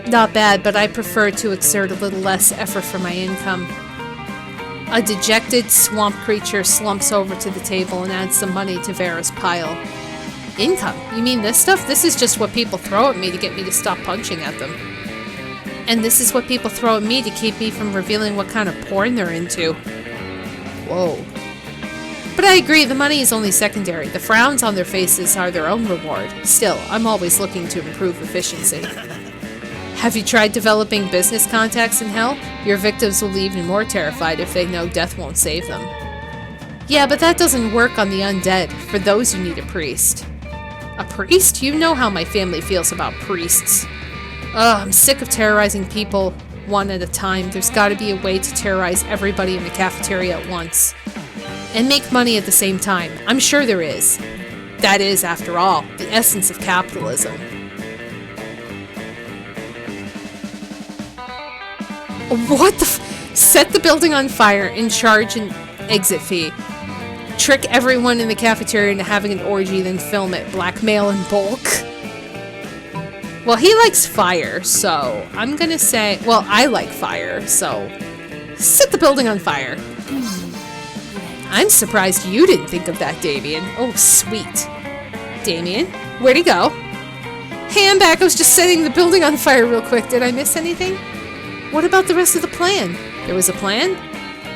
Not bad, but I prefer to exert a little less effort for my income. A dejected swamp creature slumps over to the table and adds some money to Vera's pile. Income? You mean this stuff? This is just what people throw at me to get me to stop punching at them. And this is what people throw at me to keep me from revealing what kind of porn they're into. Whoa. But I agree, the money is only secondary. The frowns on their faces are their own reward. Still, I'm always looking to improve efficiency. Have you tried developing business contacts in hell? Your victims will be even more terrified if they know death won't save them. Yeah, but that doesn't work on the undead. For those, you need a priest. A priest? You know how my family feels about priests. Ugh, I'm sick of terrorizing people one at a time. There's gotta be a way to terrorize everybody in the cafeteria at once. And make money at the same time. I'm sure there is. That is, after all, the essence of capitalism. What the set the building on fire and charge an exit fee. Trick everyone in the cafeteria into having an orgy, then film it. Blackmail in bulk. Well, he likes fire, so I'm gonna say... Well, I like fire, so... Set the building on fire. I'm surprised you didn't think of that, Damien. Oh, sweet. Damien, where'd he go? Hey, I'm back. I was just setting the building on fire real quick. Did I miss anything? What about the rest of the plan? There was a plan?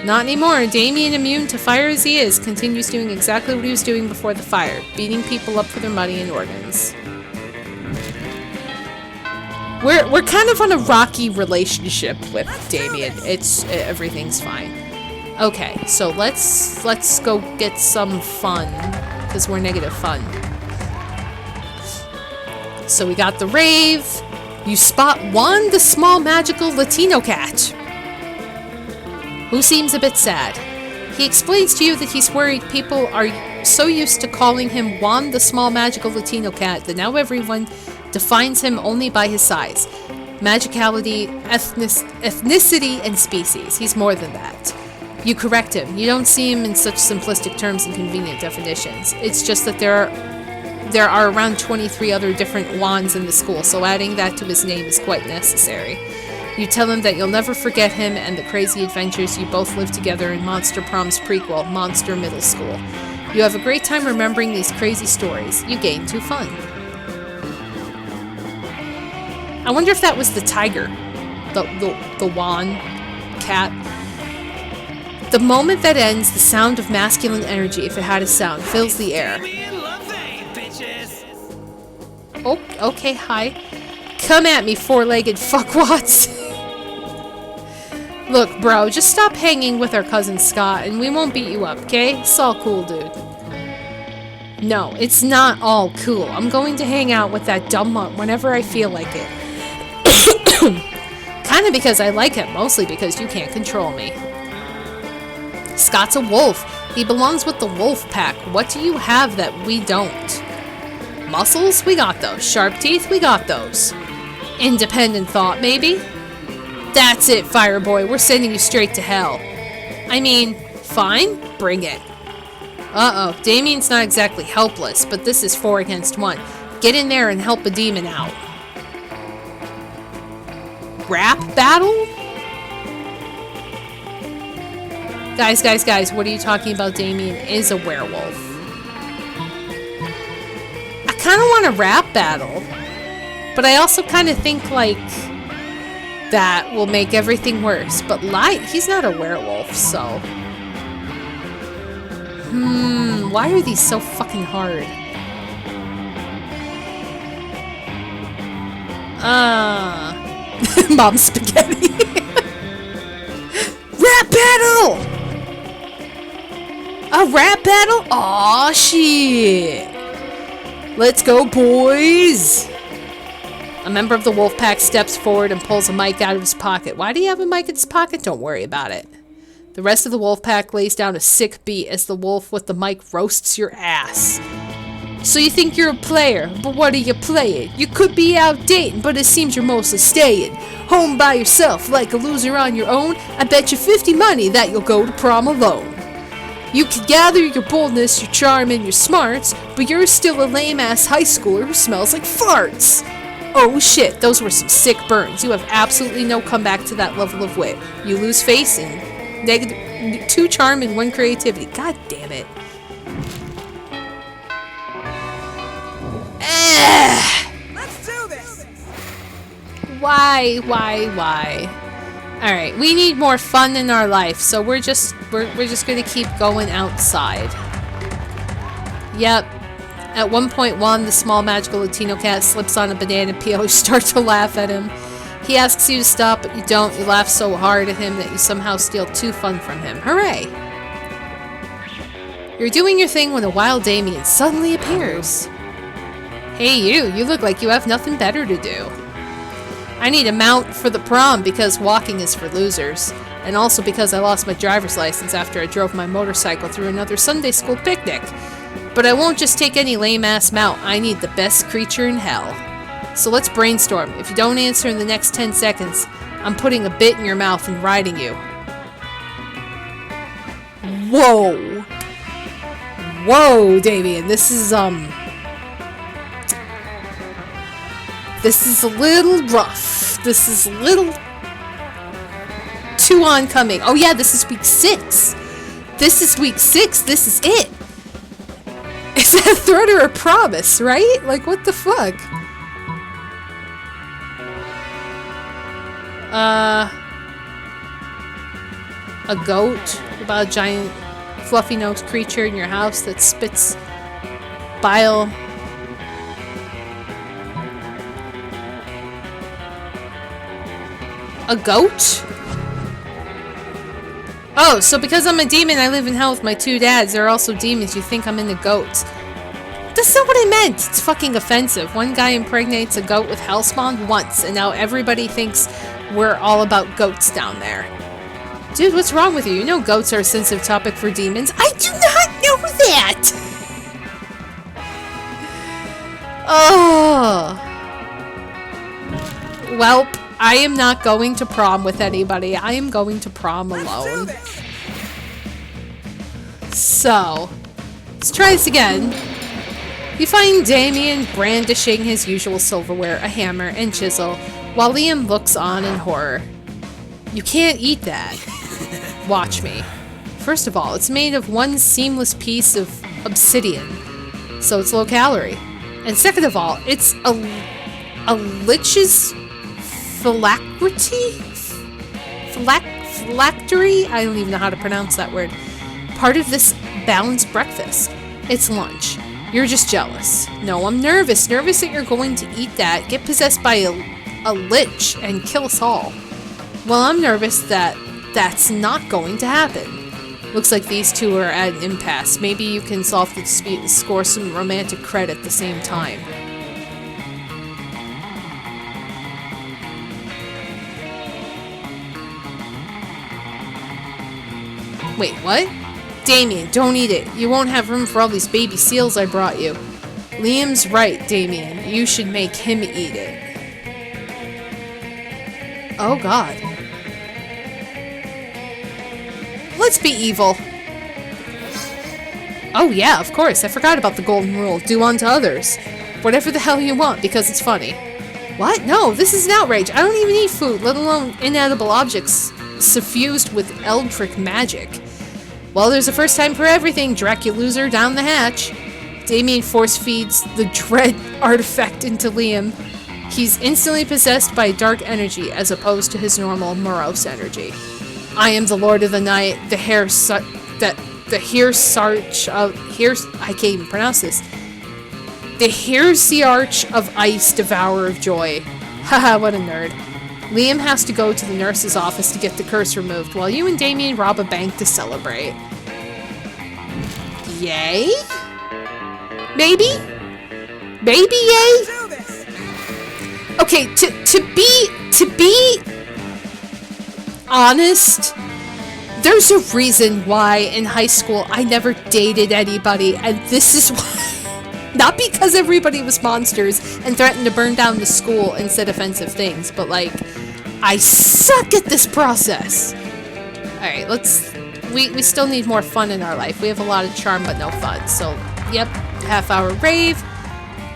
Not anymore. Damien, immune to fire as he is, continues doing exactly what he was doing before the fire, beating people up for their money and organs. We're kind of on a rocky relationship with Damien. It's everything's fine. Okay, so let's go get some fun, because we're negative fun. So we got the rave. You spot Juan, the small magical Latino cat, who seems a bit sad. He explains to you that he's worried people are so used to calling him Juan, the small magical Latino cat, that now everyone defines him only by his size, magicality, ethnicity, and species. He's more than that. You correct him. You don't see him in such simplistic terms and convenient definitions. It's just that there are around 23 other different Juans in the school, so adding that to his name is quite necessary. You tell him that you'll never forget him and the crazy adventures you both lived together in Monster Prom's prequel, Monster Middle School. You have a great time remembering these crazy stories. You gain 2 fun. I wonder if that was the tiger. The Juan cat. The moment that ends, the sound of masculine energy, if it had a sound, fills the air. Oh, okay, hi. Come at me, 4-legged fuckwads. Look, bro, just stop hanging with our cousin Scott and we won't beat you up, okay? It's all cool, dude. No, it's not all cool. I'm going to hang out with that dumb mutt whenever I feel like it. Kinda because I like him, mostly because you can't control me. Scott's a wolf. He belongs with the wolf pack. What do you have that we don't? Muscles? We got those. Sharp teeth? We got those. Independent thought, maybe? That's it, Fireboy. We're sending you straight to hell. I mean, fine. Bring it. Uh-oh. Damien's not exactly helpless, but this is 4 against 1. Get in there and help a demon out. Rap battle? Guys, what are you talking about? Damien is a werewolf. I kind of want a rap battle, but I also kind of think, like, that will make everything worse. But he's not a werewolf, so... why are these so fucking hard? Mom spaghetti. battle! A rap battle? Aw, shit. Let's go, boys. A member of the wolf pack steps forward and pulls a mic out of his pocket. Why do you have a mic in his pocket? Don't worry about it. The rest of the wolf pack lays down a sick beat as the wolf with the mic roasts your ass. So you think you're a player, but what are you playing? You could be out dating, but it seems you're mostly staying home by yourself like a loser on your own. I bet you 50 money that you'll go to prom alone. You can gather your boldness, your charm, and your smarts, but you're still a lame-ass high schooler who smells like farts. Oh shit, those were some sick burns. You have absolutely no comeback to that level of wit. You lose face and negative 2 charm and 1 creativity. God damn it. Let's do this. Why? Alright, we need more fun in our life, so we're just gonna keep going outside. Yep. At 1.1, the small magical Latino cat slips on a banana peel. You start to laugh at him. He asks you to stop, but you don't. You laugh so hard at him that you somehow steal 2 fun from him. Hooray! You're doing your thing when a wild Damien suddenly appears. Hey you look like you have nothing better to do. I need a mount for the prom because walking is for losers. And also because I lost my driver's license after I drove my motorcycle through another Sunday school picnic. But I won't just take any lame-ass mount. I need the best creature in hell. So let's brainstorm. If you don't answer in the next 10 seconds, I'm putting a bit in your mouth and riding you. Whoa. Whoa, Damien. This is a little rough. This is a little too oncoming. Oh yeah, this is week 6. This is week 6. This is it. Is that a threat or a promise, right? Like, what the fuck? A goat about a giant fluffy-nosed creature in your house that spits bile. A goat? Oh, so because I'm a demon, I live in hell with my 2 dads. They're also demons. You think I'm into goats. That's not what I meant. It's fucking offensive. One guy impregnates a goat with hellspawn once, and now everybody thinks we're all about goats down there. Dude, what's wrong with you? You know goats are a sensitive topic for demons. I do not know that! Oh. Welp. I am not going to prom with anybody. I am going to prom alone. So, let's try this again. You find Damien brandishing his usual silverware, a hammer and chisel, while Liam looks on in horror. You can't eat that. Watch me. First of all, it's made of one seamless piece of obsidian, so it's low calorie. And second of all, it's a lich's phylactery? I don't even know how to pronounce that word. Part of this balanced breakfast. It's lunch. You're just jealous. No, I'm nervous. Nervous that you're going to eat that, get possessed by a lich, and kill us all. Well, I'm nervous that that's not going to happen. Looks like these two are at an impasse. Maybe you can solve the dispute and score some romantic credit at the same time. Wait, what? Damien, don't eat it. You won't have room for all these baby seals I brought you. Liam's right, Damien. You should make him eat it. Oh god. Let's be evil. Oh yeah, of course. I forgot about the golden rule. Do unto others whatever the hell you want because it's funny. What? No, this is an outrage. I don't even eat food, let alone inedible objects suffused with eldritch magic. Well, there's a first time for everything, Draculuser down the hatch. Damien force feeds the dread artifact into Liam. He's instantly possessed by dark energy as opposed to his normal morose energy. I am the Lord of the Night, I can't even pronounce this. The Heresiarch of Ice, Devourer of Joy. Haha, what a nerd. Liam has to go to the nurse's office to get the curse removed, while you and Damien rob a bank to celebrate. Yay? Maybe? Maybe yay? Do this. Okay, to be honest, there's a reason why in high school I never dated anybody, and this is why. Not because everybody was monsters and threatened to burn down the school and said offensive things, but like, I suck at this process. Alright, we still need more fun in our life. We have a lot of charm but no fun. So, yep, half-hour rave.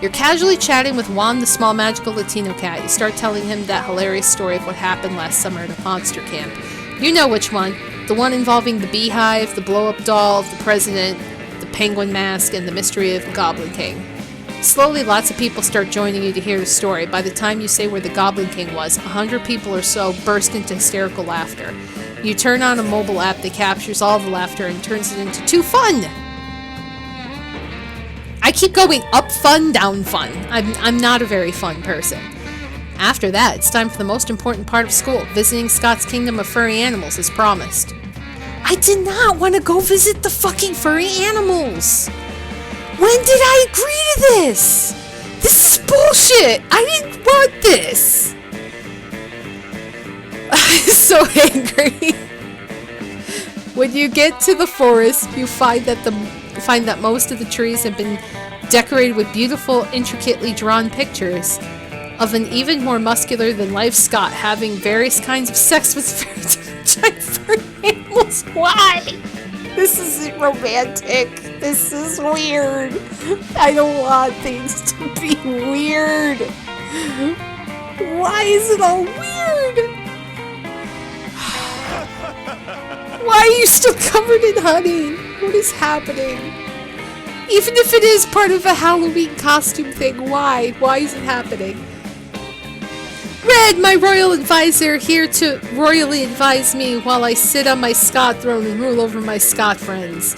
You're casually chatting with Juan, the small magical Latino cat. You start telling him that hilarious story of what happened last summer at a monster camp. You know which one. The one involving the beehive, the blow-up doll of the president, the penguin mask, and the mystery of the Goblin King. Slowly, lots of people start joining you to hear the story. By the time you say where the Goblin King was, 100 people or so burst into hysterical laughter. You turn on a mobile app that captures all the laughter and turns it into 2 fun! I keep going up fun, down fun. I'm not a very fun person. After that, it's time for the most important part of school, visiting Scott's Kingdom of Furry Animals as promised. I did not want to go visit the fucking furry animals! When did I agree to this? This is bullshit! I didn't want this! I'm so angry. When you get to the forest, you find that most of the trees have been decorated with beautiful, intricately drawn pictures of an even more muscular than life Scott having various kinds of sex with giant furry animals. Why? This isn't romantic. This is weird. I don't want things to be weird. Why is it all weird? Why are you still covered in honey? What is happening? Even if it is part of a Halloween costume thing, why? Why is it happening? Red, my royal advisor, here to royally advise me while I sit on my Scott throne and rule over my Scott friends.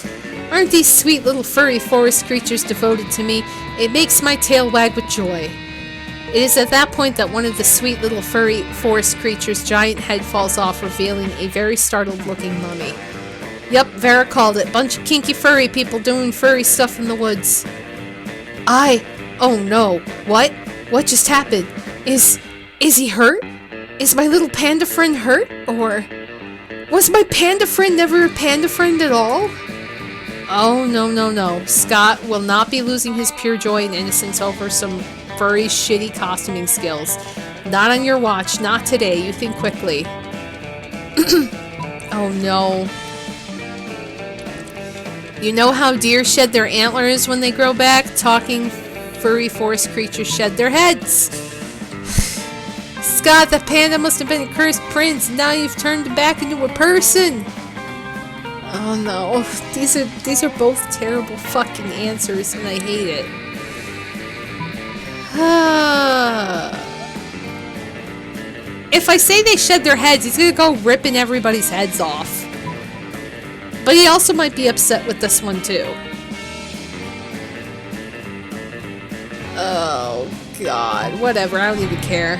Aren't these sweet little furry forest creatures devoted to me? It makes my tail wag with joy. It is at that point that one of the sweet little furry forest creatures' giant head falls off, revealing a very startled-looking mummy. Yup, Vera called it. Bunch of kinky furry people doing furry stuff in the woods. Oh no. What? What just happened? Is he hurt? Is my little panda friend hurt? Or was my panda friend never a panda friend at all? Oh, no. Scott will not be losing his pure joy and innocence over some furry, shitty costuming skills. Not on your watch. Not today. You think quickly. Oh, no. You know how deer shed their antlers when they grow back? Talking furry forest creatures shed their heads. Scott, the panda must have been a cursed prince. Now you've turned him back into a person. Oh no, these are both terrible fucking answers, and I hate it. If I say they shed their heads, he's gonna go ripping everybody's heads off. But he also might be upset with this one too. Oh god, whatever, I don't even care.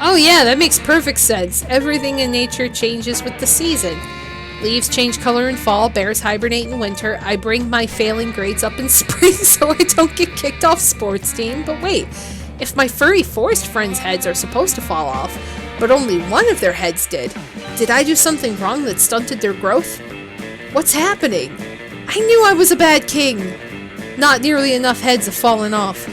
Oh yeah, that makes perfect sense. Everything in nature changes with the season. Leaves change color in fall, bears hibernate in winter. I bring my failing grades up in spring so I don't get kicked off sports team. But wait, if my furry forest friends' heads are supposed to fall off, but only one of their heads did I do something wrong that stunted their growth? What's happening? I knew I was a bad king. Not nearly enough heads have fallen off.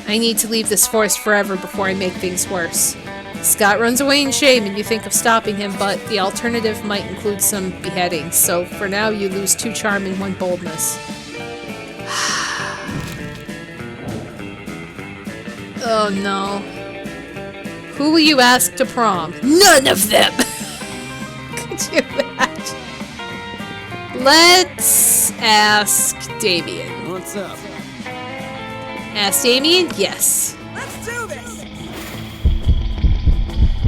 I need to leave this forest forever before I make things worse. Scott runs away in shame and you think of stopping him, but the alternative might include some beheadings, so for now you lose 2 charm and 1 boldness. Oh no. Who will you ask to prom? None of them! Could you imagine? Let's ask Damien. What's up? Ask Damien? Yes. Let's do this!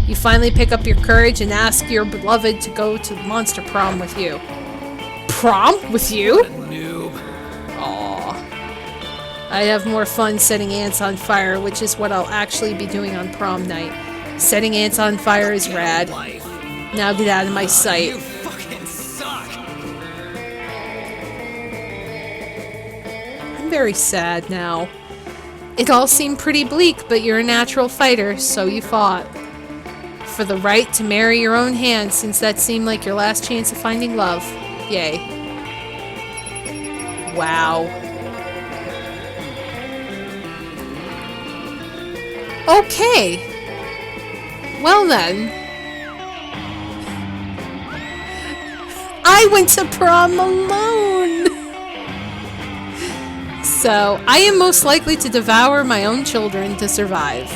You finally pick up your courage and ask your beloved to go to Monster Prom with you. Prom? With you? Noob. Aww. I have more fun setting ants on fire, which is what I'll actually be doing on prom night. Setting ants on fire is rad. Life. Now get out of my You sight. fucking suck. I'm very sad now. It all seemed pretty bleak, but you're a natural fighter, so you fought. For the right to marry your own hand, since that seemed like your last chance of finding love. Yay. Wow. Okay. Well then. I went to prom alone! So, I am most likely to devour my own children to survive.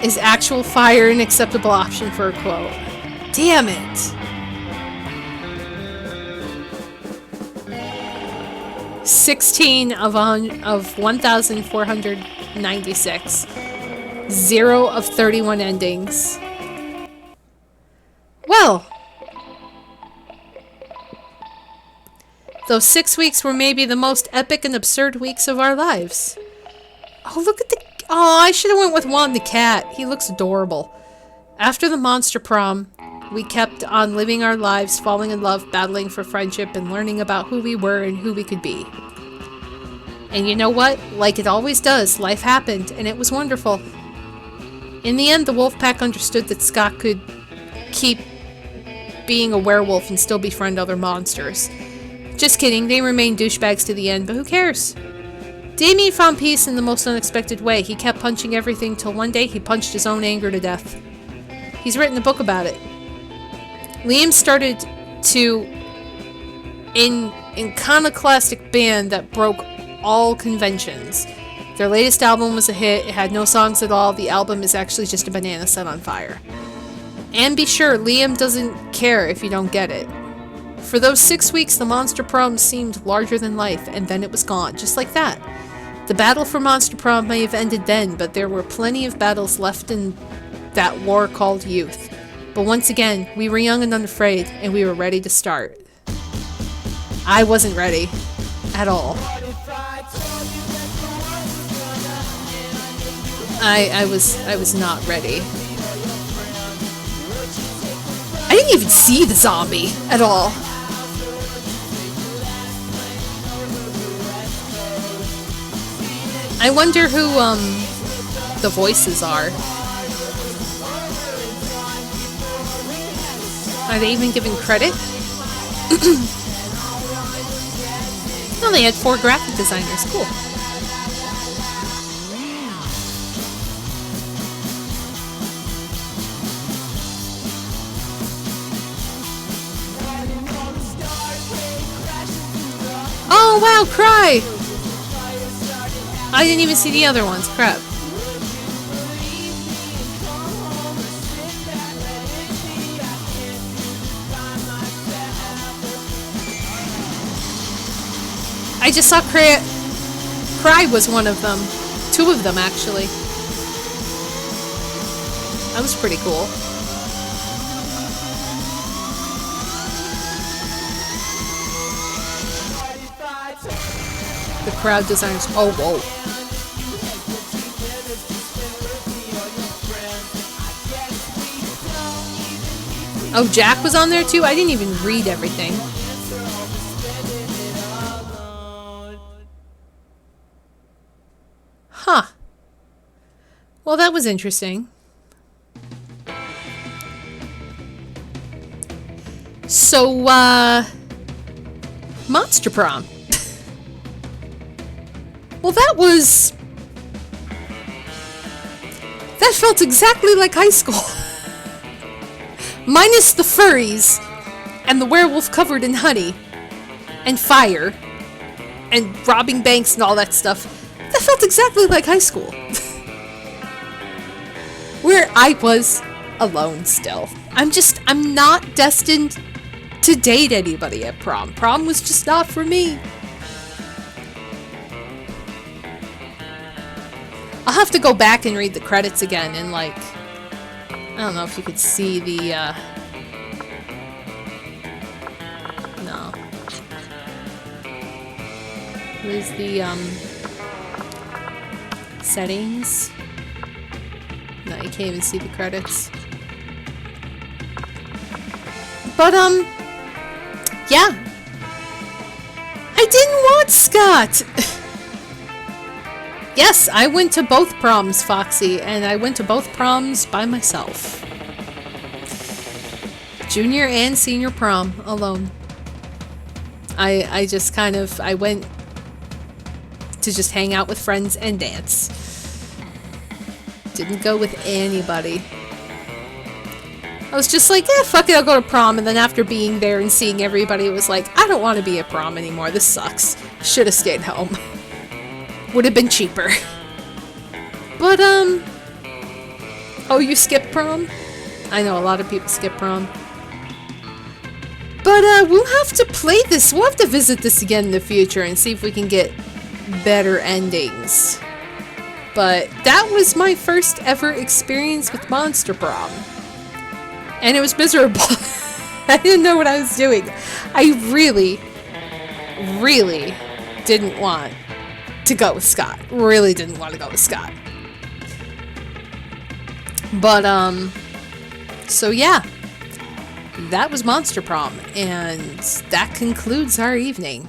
Is actual fire an acceptable option for a quote? Damn it! 16 of 1,496. 0 of 31 endings. Well, those 6 weeks were maybe the most epic and absurd weeks of our lives. Oh, look at the... Oh, I should have went with Juan the cat. He looks adorable. After the monster prom, we kept on living our lives, falling in love, battling for friendship, and learning about who we were and who we could be. And you know what? Like it always does, life happened, and it was wonderful. In the end, the wolf pack understood that Scott could keep being a werewolf and still befriend other monsters. Just kidding, they remained douchebags to the end, but who cares? Damien found peace in the most unexpected way. He kept punching everything till one day he punched his own anger to death. He's written a book about it. Liam started to an iconoclastic band that broke all conventions. Their latest album was a hit. It had no songs at all. The album is actually just a banana set on fire. And be sure, Liam doesn't care if you don't get it. For those 6 weeks, the Monster Prom seemed larger than life, and then it was gone, just like that. The battle for Monster Prom may have ended then, but there were plenty of battles left in that war called youth. But once again, we were young and unafraid, and we were ready to start. I wasn't ready. At all. I was not ready. I didn't even see the zombie at all. I wonder who the voices are. Are they even given credit? Oh, they had 4 graphic designers. Cool. Oh, wow, Cry! I didn't even see the other ones. Crap. I just saw Cry was one of them. 2 of them, actually. That was pretty cool. The crowd designers. Oh, whoa. Oh, Jack was on there too? I didn't even read everything. Huh. Well, that was interesting. So, Monster Prom. Well, that felt exactly like high school. Minus the furries, and the werewolf covered in honey, and fire, and robbing banks and all that stuff. That felt exactly like high school. Where I was alone still. I'm not destined to date anybody at prom. Prom was just not for me. I'll have to go back and read the credits again and, like, I don't know if you could see the, no. Where's the, settings? Nice. you can't even see the credits. But, yeah. I didn't want Scott! Yes, I went to both proms, Foxy, and I went to both proms by myself. Junior and senior prom, alone. I just kind of, I went to just hang out with friends and dance. Didn't go with anybody. I was just like, fuck it, I'll go to prom. And then after being there and seeing everybody, it was like, I don't want to be at prom anymore. This sucks. Should have stayed home. Would have been cheaper. But, oh, you skipped prom? I know a lot of people skip prom. But, we'll have to play this. We'll have to visit this again in the future and see if we can get better endings. But that was my first ever experience with Monster Prom. And it was miserable. I didn't know what I was doing. I really, really didn't want to go with Scott. Really didn't want to go with Scott. But, so yeah. That was Monster Prom. And that concludes our evening.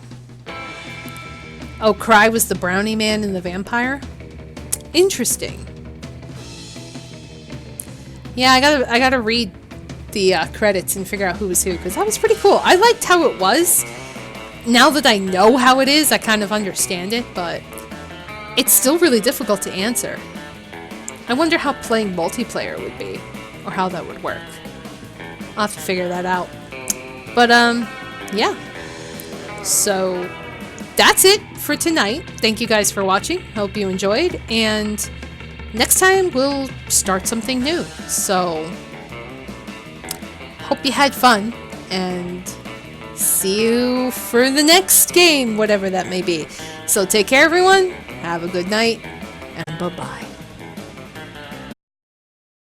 Oh, Cry was the brownie man and the vampire? Interesting. Yeah, I gotta read the credits and figure out who was who, because that was pretty cool. I liked how it was. Now that I know how it is, I kind of understand it, but it's still really difficult to answer. I wonder how playing multiplayer would be, or how that would work. I'll have to figure that out. But, yeah. So, that's it for tonight. Thank you guys for watching. Hope you enjoyed, and next time we'll start something new. So, hope you had fun, and see you for the next game, whatever that may be. So take care, everyone. Have a good night, and bye-bye.